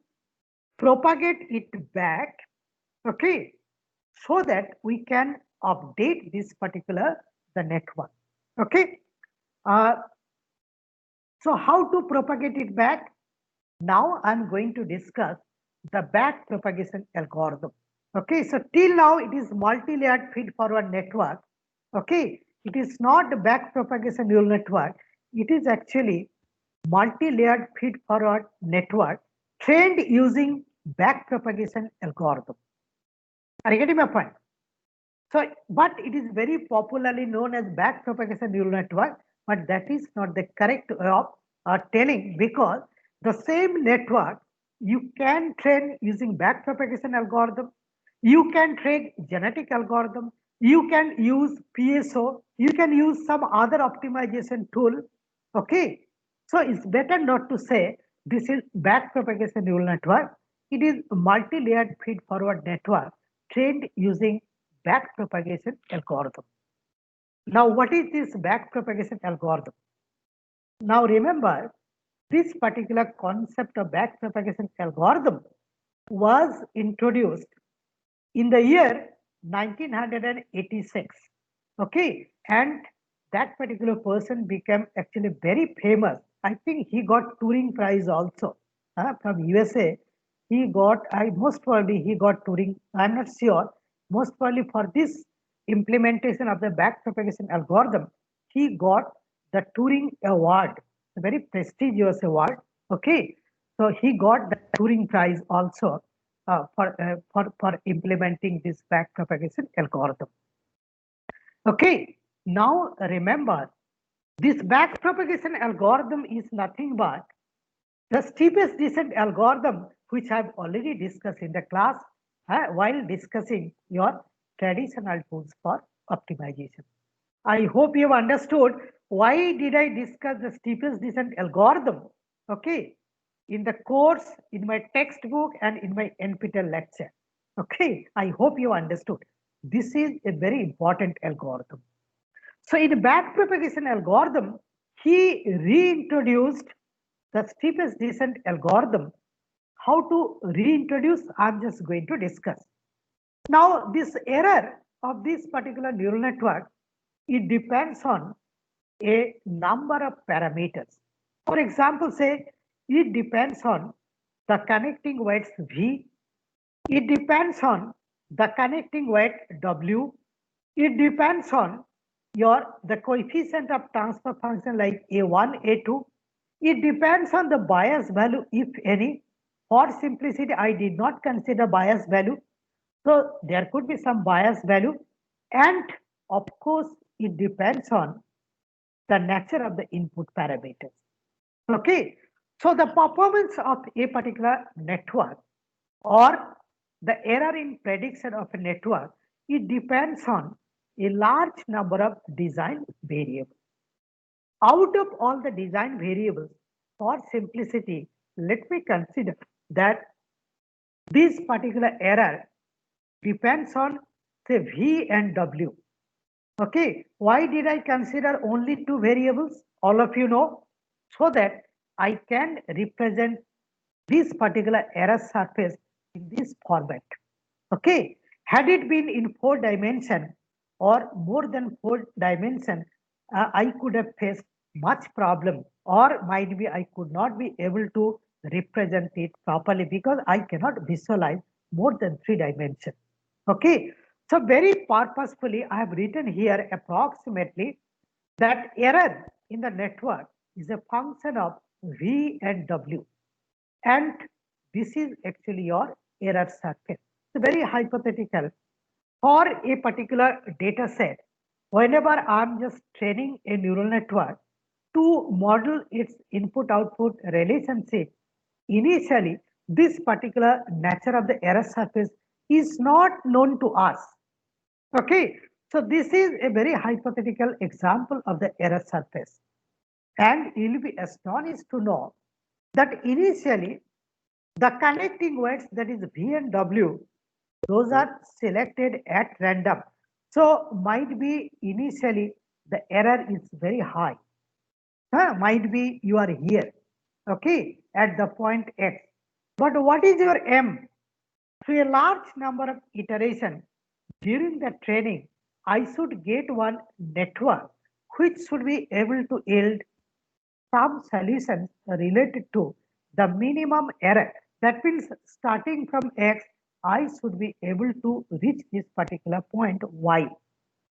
propagate it back. Okay, so that we can update this particular the network. Okay, so how to propagate it back? Now I'm going to discuss the back propagation algorithm. Okay, so till now it is multi-layered feed forward network. Okay, it is not the back propagation neural network. It is actually multi-layered feed forward network trained using back propagation algorithm. Are you getting my point? So, but it is very popularly known as back propagation neural network, but that is not the correct way of telling, because the same network you can train using back propagation algorithm, you can train genetic algorithm, you can use PSO, you can use some other optimization tool. Okay, so it's better not to say this is back propagation neural network. It is multi-layered feed forward network trained using back propagation algorithm. Now, what is this back propagation algorithm? Now, remember, this particular concept of back propagation algorithm was introduced in the year 1986. Okay, and that particular person became actually very famous. I think he got Turing Prize also from USA. He got, most probably he got Turing. I'm not sure. Most probably for this implementation of the back propagation algorithm, he got the Turing Award, a very prestigious award. Okay, so he got the Turing Prize also for implementing this back propagation algorithm. Okay, now remember, this back propagation algorithm is nothing but the steepest descent algorithm, which I've already discussed in the class while discussing your traditional tools for optimization. I hope you have understood why did I discuss the steepest descent algorithm, okay, in the course, in my textbook, and in my NPTEL lecture. Okay, I hope you understood. This is a very important algorithm. So in back propagation algorithm, he reintroduced the steepest descent algorithm. How to reintroduce, I'm just going to discuss. Now, this error of this particular neural network, it depends on a number of parameters. For example, say it depends on the connecting weights V, it depends on the connecting weight W, it depends on the coefficient of transfer function like A1, A2, it depends on the bias value, if any. For simplicity, I did not consider bias value. So there could be some bias value, and of course, it depends on the nature of the input parameters. Okay, So the performance of a particular network or the error in prediction of a network, it depends on a large number of design variables. Out of all the design variables, for simplicity, let me consider that this particular error depends on say V and W. Okay, why did I consider only two variables? All of you know, so that I can represent this particular error surface in this format. Okay, had it been in 4 dimension or more than 4 dimension, I could have faced much problem, or might be I could not be able to represent it properly because I cannot visualize more than 3 dimensions. Okay, so very purposefully I have written here approximately that error in the network is a function of V and W, and this is actually your error surface. It's very hypothetical. For a particular data set, whenever I'm just training a neural network to model its input output relationship, initially this particular nature of the error surface is not known to us. Okay, so this is a very hypothetical example of the error surface. And you'll be astonished to know that initially the connecting weights, that is V and W, those are selected at random. So might be initially the error is very high. Might be you are here, okay, at the point X. But what is your M? Through a large number of iterations during the training, I should get one network which should be able to yield some solutions related to the minimum error. That means starting from X, I should be able to reach this particular point Y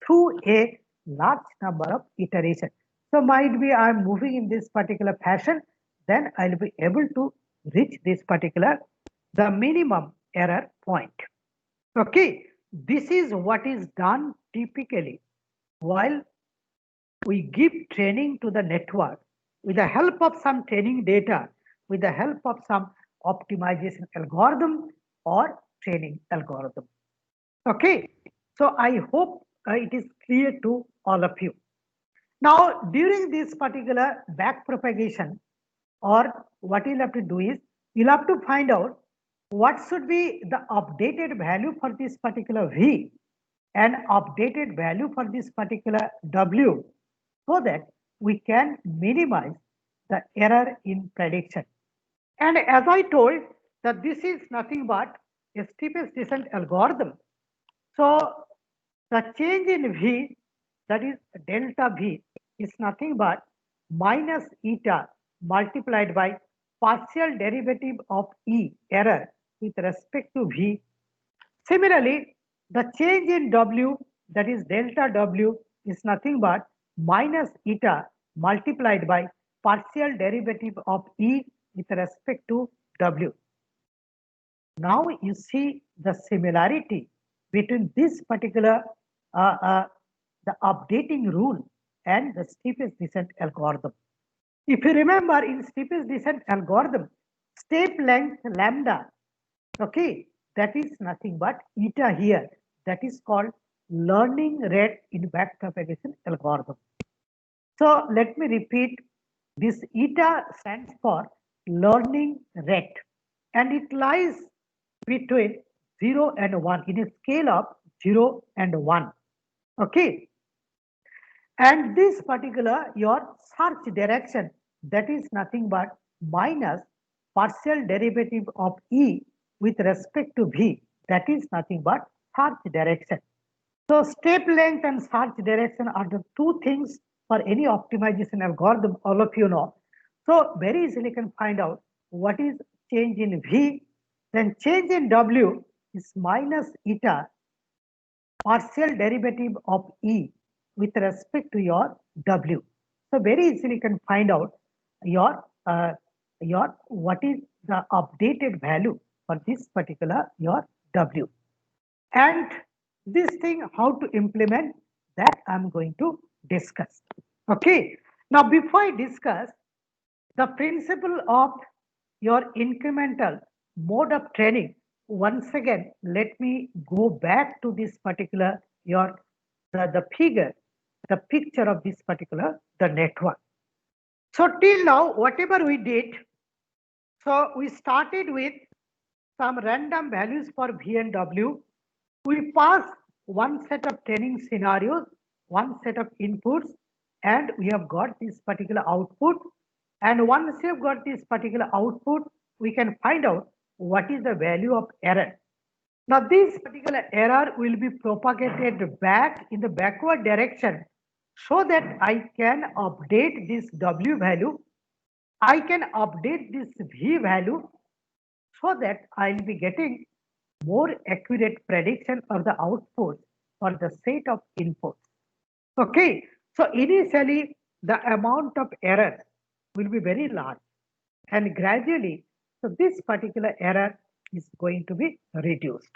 through a large number of iterations. So might be I'm moving in this particular fashion, then I'll be able to reach this particular, the minimum error point. Okay, this is what is done typically while we give training to the network with the help of some training data, with the help of some optimization algorithm or training algorithm. Okay, so I hope it is clear to all of you. Now, during this particular back propagation, or what you'll have to do is, you'll have to find out what should be the updated value for this particular V and updated value for this particular W, so that we can minimize the error in prediction. And as I told that this is nothing but a steepest descent algorithm. So the change in V, that is delta V, is nothing but minus eta multiplied by partial derivative of E error with respect to V. Similarly, the change in W, that is delta W, is nothing but minus eta multiplied by partial derivative of E with respect to W. Now you see the similarity between this particular the updating rule and the steepest descent algorithm. If you remember, in steepest descent algorithm, step length lambda, okay, that is nothing but eta here. That is called learning rate in backpropagation algorithm. So let me repeat, this eta stands for learning rate, and it lies between 0 and 1 in a scale of 0 and 1. Okay, and this particular your search direction, that is nothing but minus partial derivative of E with respect to V, that is nothing but search direction. So step length and search direction are the two things for any optimization algorithm, all of you know. So very easily can find out what is change in V, then change in W is minus eta partial derivative of E with respect to your W. So very easily can find out your what is the updated value for this particular your W. And this thing, how to implement, that I'm going to discuss. Okay. Now, before I discuss, the principle of your incremental mode of training. Once again, let me go back to this particular the figure, the picture of this particular the network. So till now, whatever we did, so we started with some random values for V and W. We passed one set of training scenarios, one set of inputs, and we have got this particular output. And once we have got this particular output, we can find out what is the value of error. Now, this particular error will be propagated back in the backward direction so that I can update this W value. I can update this V value so that I'll be getting more accurate prediction of the output for the set of inputs. Okay, so initially the amount of error will be very large, and gradually, so this particular error is going to be reduced.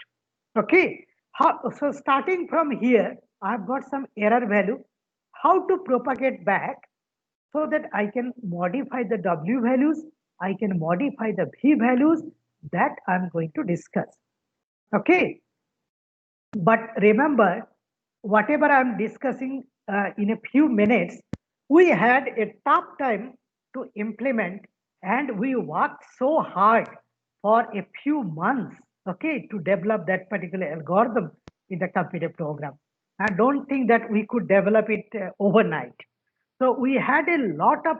Okay, so starting from here, I've got some error value. How to propagate back so that I can modify the W values, I can modify the V values, that I'm going to discuss. Okay, but remember, whatever I'm discussing in a few minutes, we had a tough time to implement, and we worked so hard for a few months, okay, to develop that particular algorithm in the computer program. I don't think that we could develop it overnight. So we had a lot of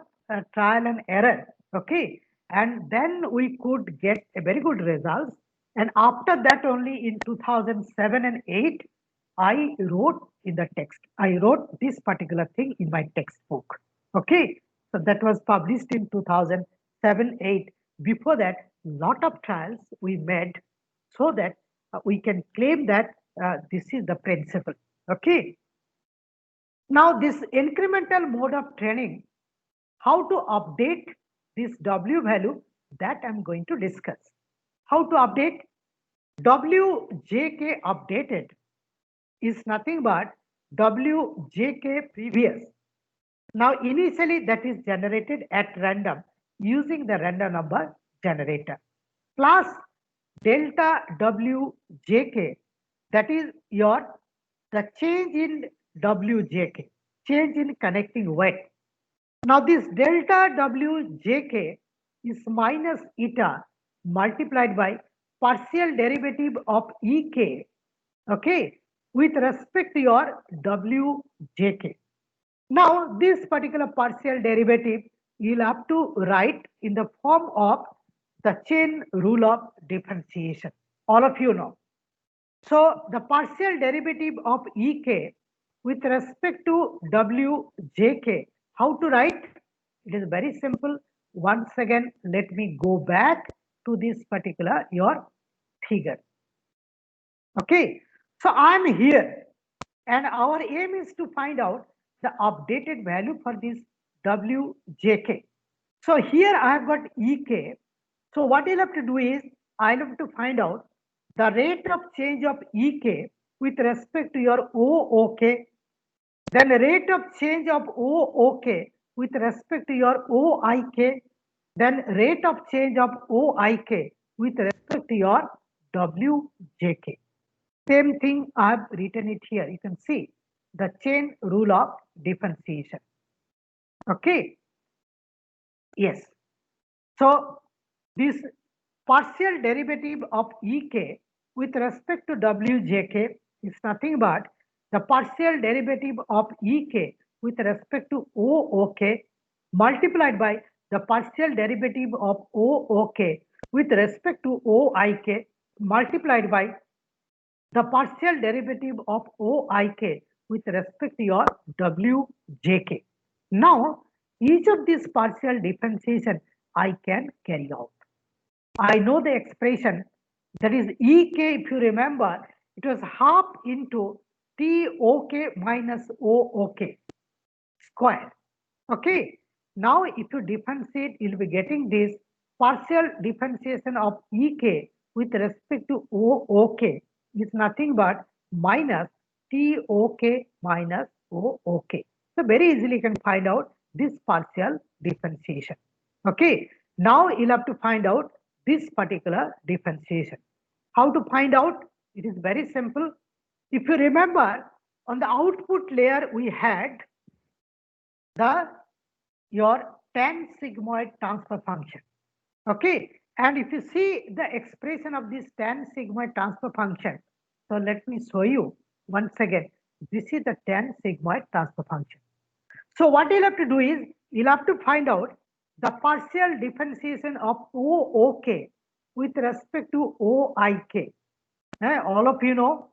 trial and error, okay, and then we could get a very good results. And after that, only in 2007 and 8, I wrote in the text. I wrote this particular thing in my textbook. Okay, so that was published in 2007, 8. Before that, lot of trials we made so that we can claim that this is the principle. Okay. Now this incremental mode of training, how to update this W value, that I'm going to discuss. How to update? WJK updated is nothing but WJK previous. Now initially that is generated at random using the random number generator plus delta WJK, that is your the change in WJK, change in connecting weight. Now this delta WJK is minus eta multiplied by partial derivative of EK, okay, with respect to your WJK. Now this particular partial derivative you'll have to write in the form of the chain rule of differentiation. All of you know. So the partial derivative of EK with respect to WJK, how to write? It is very simple. Once again, let me go back to this particular your figure. Okay, so I'm here and our aim is to find out the updated value for this WJK. So here I have got EK. So what you'll have to do is I'll have to find out the rate of change of EK with respect to your OOK, then the rate of change of OOK with respect to your OIK, then rate of change of OIK with respect to your WJK. Same thing I have written it here. You can see the chain rule of differentiation. Okay. Yes. So this partial derivative of EK with respect to WJK is nothing but the partial derivative of EK with respect to OOK multiplied by the partial derivative of OOK with respect to OIK multiplied by the partial derivative of OIK with respect to your WJK. Now, each of these partial differentiation I can carry out. I know the expression, that is EK, if you remember, it was half into TOK minus OOK square. Okay. Now, if you differentiate, you'll be getting this partial differentiation of EK with respect to OOK is nothing but minus TOK minus OOK. So very easily you can find out this partial differentiation. Okay, now you'll have to find out this particular differentiation. How to find out? It is very simple. If you remember, on the output layer we had the your tan sigmoid transfer function. Okay, and if you see the expression of this tan sigmoid transfer function, so let me show you once again. This is the tan sigmoid transfer function. So what you'll have to do is you'll have to find out the partial differentiation of OOK with respect to OIK. All of you know,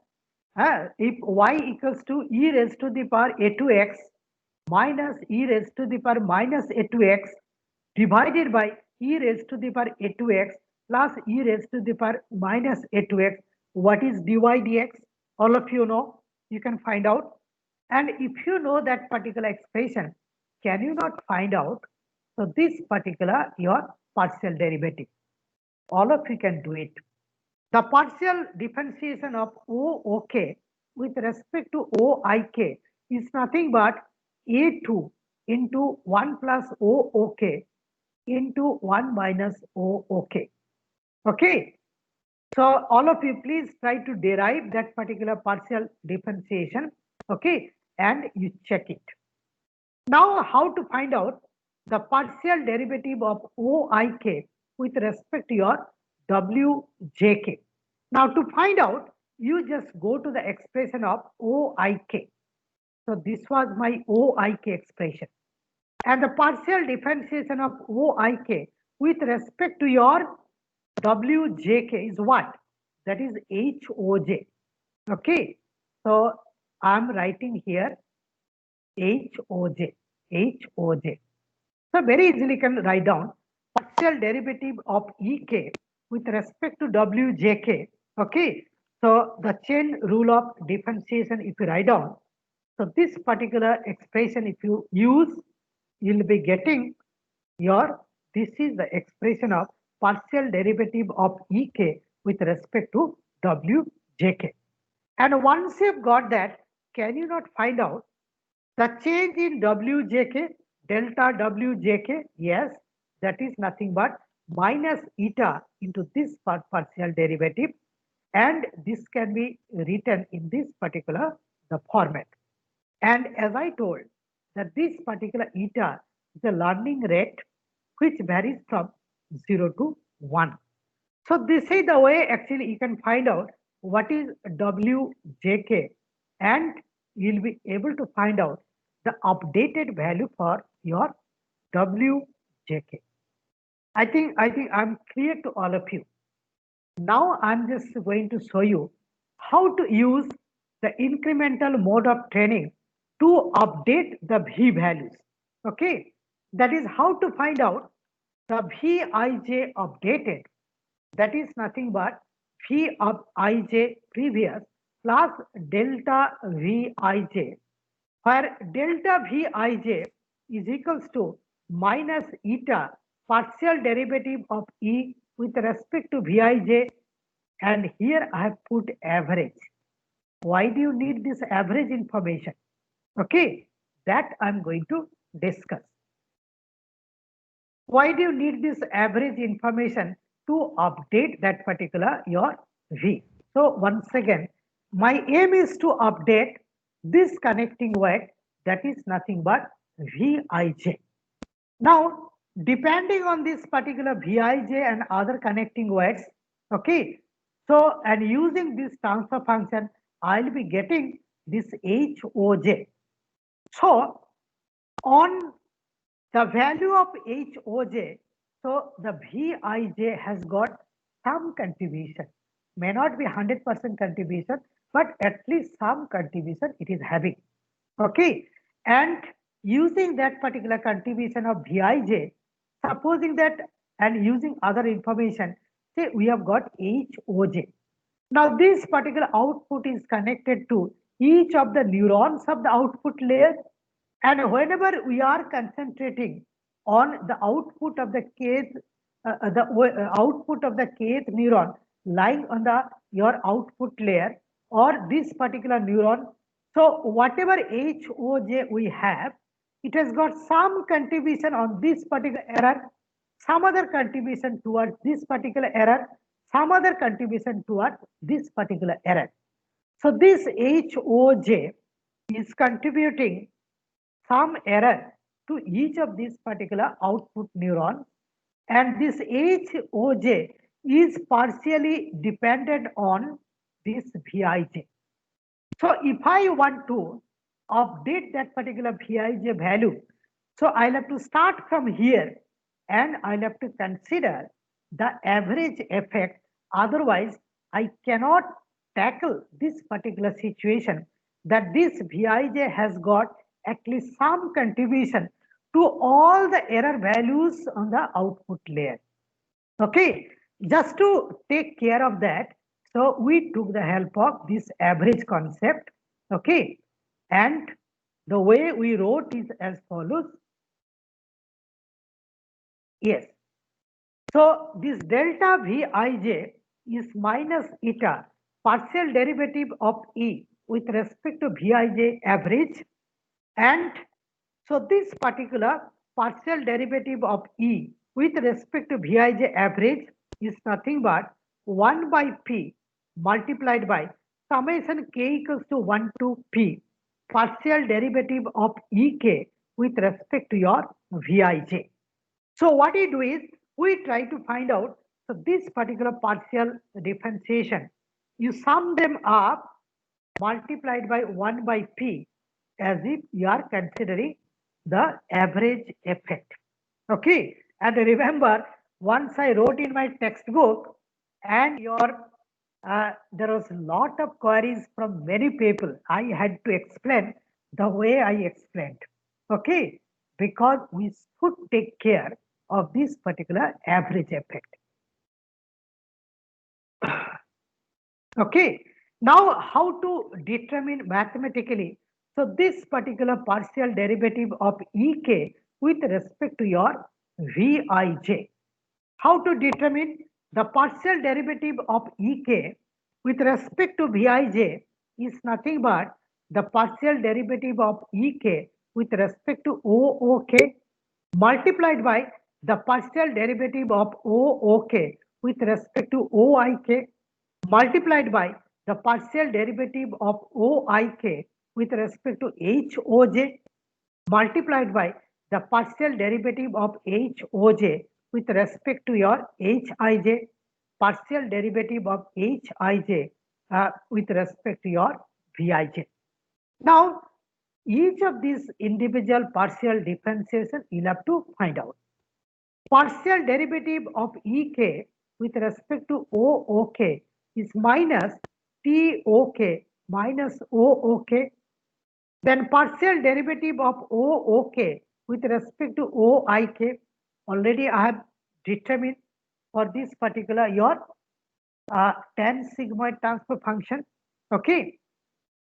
if y equals to e raised to the power a to x minus e raised to the power minus a to x divided by e raised to the power a to x plus e raised to the power minus a to x, what is dy dx? All of you know, you can find out. And if you know that particular expression, can you not find out? So this particular your partial derivative. All of you can do it. The partial differentiation of OOK with respect to OIK is nothing but A2 into 1 plus OOK into 1 minus OOK. Okay. So all of you please try to derive that particular partial differentiation. Okay. And you check it. Now how to find out the partial derivative of OIK with respect to your WJK. Now to find out, you just go to the expression of OIK. So this was my OIK expression. And the partial differentiation of OIK with respect to your WJK is what? That is HOJ. Okay. So I'm writing here HOJ. HOJ. So very easily can write down partial derivative of EK with respect to WJK. Okay. So the chain rule of differentiation, if you write down, so this particular expression, if you use, you'll be getting your, this is the expression of partial derivative of EK with respect to WJK. And once you've got that, can you not find out the change in WJK, delta WJK? Yes, that is nothing but minus eta into this partial derivative. And this can be written in this particular the format. And as I told that this particular eta is a learning rate which varies from 0 to 1. So this is the way actually you can find out what is WJK, and you'll be able to find out the updated value for your WJK. I think I'm clear to all of you. Now I'm just going to show you how to use the incremental mode of training to update the V values. Okay, that is how to find out the Vij updated. That is nothing but V of ij previous plus delta Vij, where delta Vij is equals to minus eta partial derivative of E with respect to Vij, and here I have put average. Why do you need this average information? Okay, that I'm going to discuss. Why do you need this average information to update that particular your V? So once again, my aim is to update this connecting weight, that is nothing but Vij. Now, depending on this particular Vij and other connecting weights, okay, so and using this transfer function, I'll be getting this HOJ. So on the value of HOJ, so the Vij has got some contribution. May not be 100% contribution, but at least some contribution it is having. Okay, and using that particular contribution of Vij, supposing that and using other information, say we have got HOJ. Now this particular output is connected to each of the neurons of the output layer, and whenever we are concentrating on the output of the kth, output of the kth neuron lying on the your output layer or this particular neuron, so whatever HOJ we have, it has got some contribution on this particular error. some other contribution towards this particular error, some other contribution towards this particular error. So this HOJ is contributing some error to each of these particular output neurons, and this HOJ is partially dependent on this VIJ. So if I want to update that particular VIJ value, so I'll have to start from here and I'll have to consider the average effect. Otherwise, I cannot tackle this particular situation that this VIJ has got at least some contribution to all the error values on the output layer. Okay, just to take care of that, so we took the help of this average concept. Okay, and the way we wrote is as follows. Yes, so this delta Vij is minus eta partial derivative of E with respect to Vij average, and so this particular partial derivative of E with respect to Vij average is nothing but 1 by P multiplied by summation k equals to 1 to P partial derivative of Ek with respect to your Vij. So what we do is we try to find out, so this particular partial differentiation, you sum them up multiplied by 1 by P as if you are considering the average effect. Okay, and remember, once I wrote in my textbook and there was a lot of queries from many people, I had to explain the way I explained. Okay, because we should take care of this particular average effect. Okay, now how to determine mathematically? So this particular partial derivative of Ek with respect to your Vij. How to determine the partial derivative of Ek with respect to Vij is nothing but the partial derivative of Ek with respect to OOK multiplied by the partial derivative of OOK with respect to OIK multiplied by the partial derivative of OIK with respect to HOJ multiplied by the partial derivative of HOJ with respect to your Hij, partial derivative of Hij with respect to your Vij. Now, each of these individual partial differentiation you'll have to find out. Partial derivative of Ek with respect to OOK is minus TOK minus OOK. Then partial derivative of OOK with respect to OIK, already I have determined for this particular your tan sigmoid transfer function. Okay.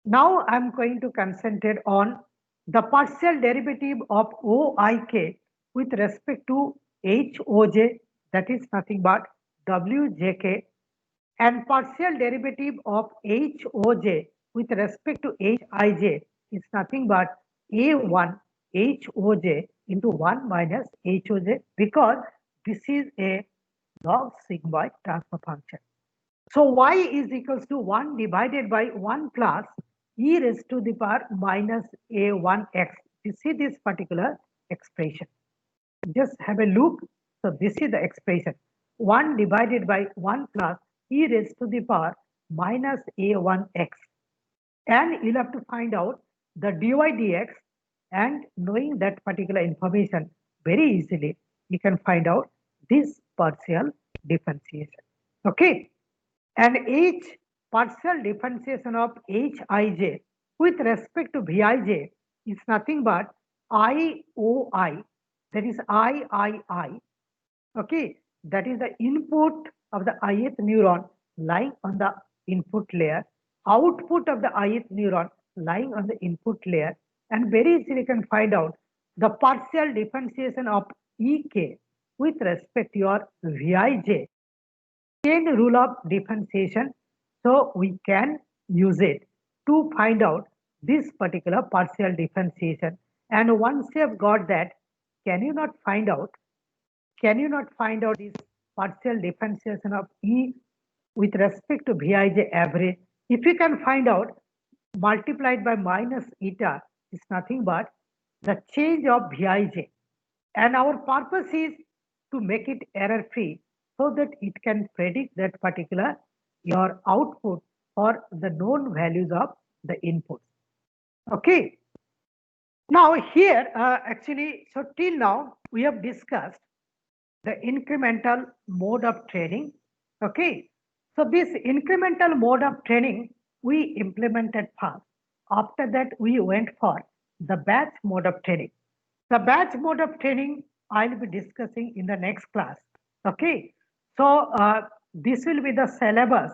Now I'm going to concentrate on the partial derivative of OIK with respect to HOJ, that is nothing but WJK, and partial derivative of HOJ with respect to Hij is nothing but A1 HOJ into 1 minus HOJ, because this is a log sigmoid transfer function. So y is equals to 1 divided by 1 plus e raised to the power minus a1x. You see this particular expression. Just have a look. So this is the expression. 1 divided by 1 plus e raised to the power minus a1x. And you'll have to find out the dy dx, and knowing that particular information very easily, you can find out this partial differentiation. Okay. And H partial differentiation of Hij with respect to Vij is nothing but IOI, that is III. Okay, that is the input of the ith neuron lying on the input layer, output of the ith neuron lying on the input layer, and very easily you can find out the partial differentiation of Ek with respect to your Vij. Chain rule of differentiation, so we can use it to find out this particular partial differentiation. And once you have got that, can you not find out can you not find out this partial differentiation of E with respect to Vij average? If you can find out, multiplied by minus eta is nothing but the change of Vij. And our purpose is to make it error free so that it can predict that particular your output or the known values of the input. Okay. Now here actually, so till now we have discussed the incremental mode of training. Okay. So this incremental mode of training we implemented first. After that we went for the batch mode of training. The batch mode of training I'll be discussing in the next class. Okay. So this will be the syllabus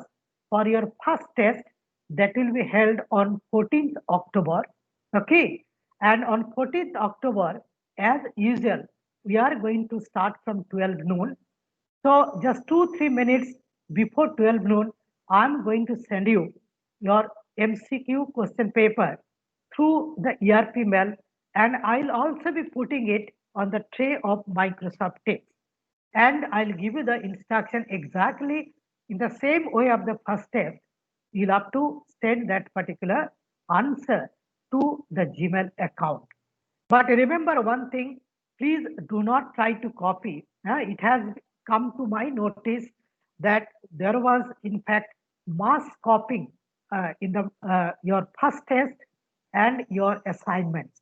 for your first test that will be held on 14th October. Okay. And on 14th October, as usual, we are going to start from 12 noon. So just 2-3 minutes before 12 noon, I'm going to send you your MCQ question paper through the ERP mail, and I'll also be putting it on the tray of Microsoft Teams. And I'll give you the instruction exactly in the same way of the first test. You'll have to send that particular answer to the Gmail account. But remember one thing, please do not try to copy. It has come to my notice that there was in fact mass copying in the your first test and your assignments.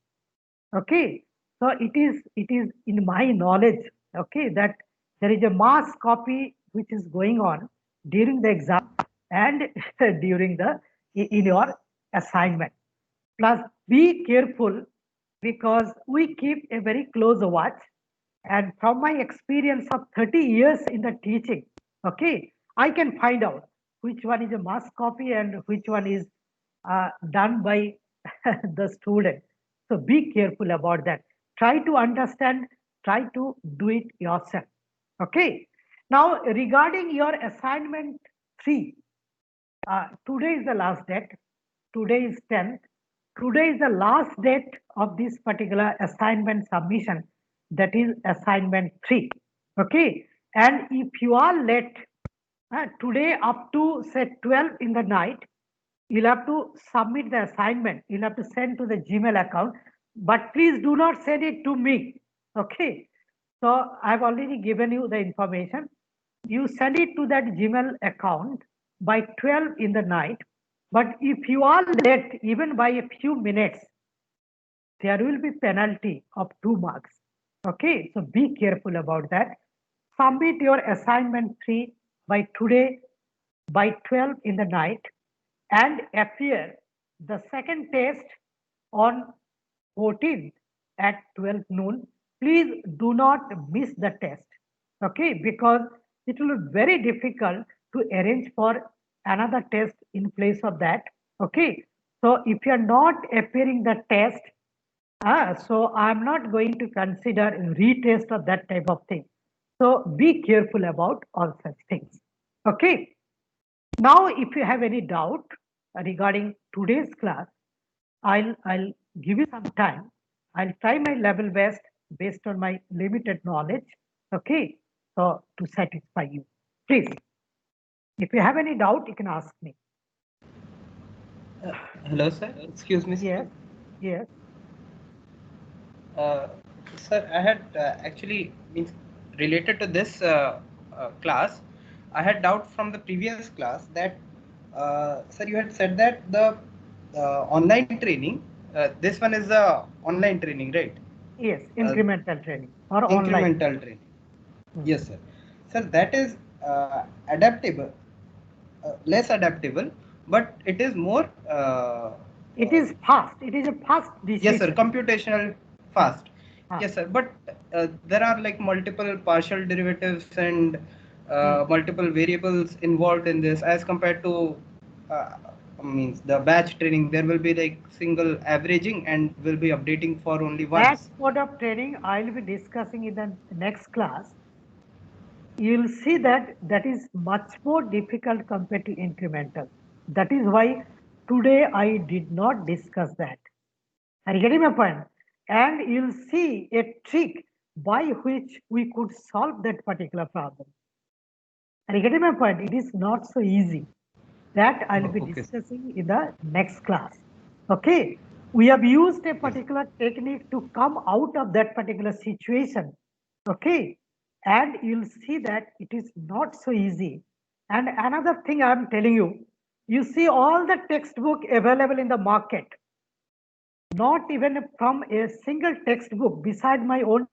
Okay, so it is in my knowledge, okay, that there is a mass copy which is going on during the exam and during the in your assignment. Plus, be careful because we keep a very close watch. And from my experience of 30 years in the teaching, okay, I can find out which one is a mass copy and which one is done by the student. So be careful about that. Try to understand, try to do it yourself. Okay. Now, regarding your assignment 3, today is the last date. Today is 10th. Today is the last date of this particular assignment submission. That is assignment 3. Okay. And if you are late today up to say 12 in the night, you'll have to submit the assignment. You'll have to send to the Gmail account, but please do not send it to me. Okay. So I've already given you the information. You send it to that Gmail account by 12 in the night. But if you are late even by a few minutes, there will be penalty of 2 marks. Okay. So be careful about that. Submit your assignment 3 by today by 12 in the night and appear the second test on 14th at 12 noon. Please do not miss the test, okay, because it will be very difficult to arrange for another test in place of that, okay. So if you are not appearing the test, so I'm not going to consider retest of that type of thing. So be careful about all such things, okay. Now, if you have any doubt regarding today's class, I'll give you some time. I'll try my level best based on my limited knowledge. Okay, so to satisfy you, please. If you have any doubt, you can ask me. Hello, sir. Excuse me. Yes. Yes. Sir, I had actually means related to this class. I had doubt from the previous class that, sir, you had said that the online training, this one is the online training, right? Yes, incremental training or online. Incremental training. Yes, sir. Sir, that is adaptable, less adaptable, but it is more. It is fast. It is a fast decision. Yes, sir. Computational fast. Yes, sir. But there are like multiple partial derivatives and multiple variables involved in this as compared to means the batch training. There will be like single averaging and will be updating for only once. That mode of training I'll be discussing in the next class. You'll see that that is much more difficult compared to incremental. That is why today I did not discuss that. Are you getting my point? And you'll see a trick by which we could solve that particular problem. Are you getting my point? It is not so easy. That I'll be Okay. discussing in the next class. Okay. We have used a particular technique to come out of that particular situation. Okay. And you'll see that it is not so easy. And another thing I'm telling you, you see all the textbook available in the market. Not even from a single textbook beside my own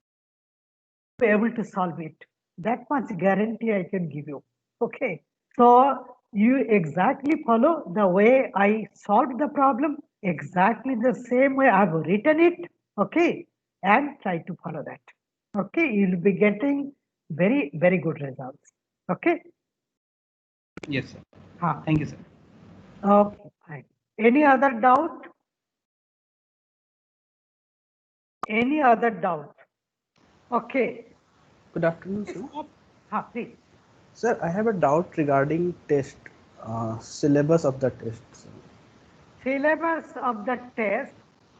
be able to solve it. That much guarantee I can give you. Okay. So you exactly follow the way I solved the problem, exactly the same way I've written it. Okay. And try to follow that. Okay. You'll be getting very, very good results. Okay. Yes, sir. Huh. Thank you, sir. Okay. Fine. Any other doubt? Any other doubt? Okay. Good afternoon, sir. Please. Sir, I have a doubt regarding test, syllabus of the test. Sir. Syllabus of the test,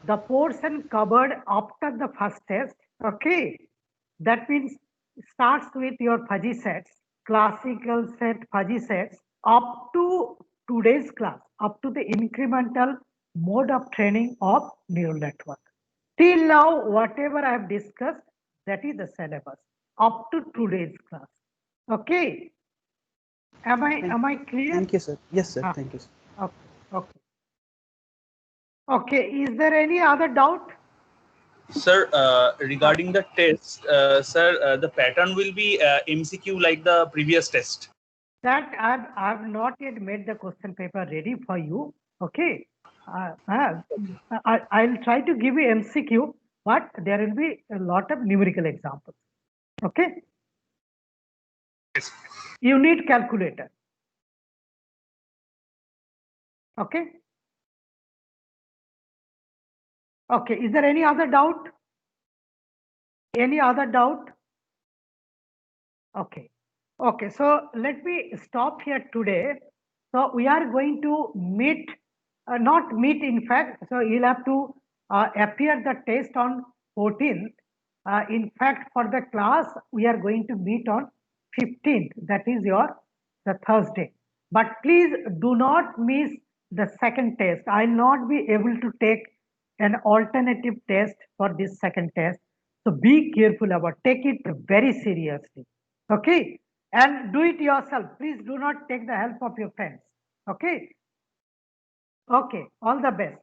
the portion covered after the first test, okay? That means starts with your fuzzy sets, classical set fuzzy sets, up to today's class, up to the incremental mode of training of neural network. Till now, whatever I have discussed, that is the syllabus, up to today's class. Okay? Am I clear? Thank you, sir. Yes, sir. Thank you, sir. Okay. Okay. Okay, is there any other doubt? Sir, regarding the test, sir, the pattern will be MCQ like the previous test. That I've not yet made the question paper ready for you. Okay. I'll try to give you MCQ, but there will be a lot of numerical examples. Okay. Yes. You need calculator. Okay. Okay. Is there any other doubt? Any other doubt? Okay. Okay. So let me stop here today. So we are going to meet, not meet in fact. So you'll have to appear the test on 14th. In fact, for the class, we are going to meet on 15th. That is the Thursday. But please do not miss the second test. I'll not be able to take an alternative test for this second test. So be careful about, take it very seriously. Okay. And do it yourself. Please do not take the help of your friends. Okay. Okay. All the best.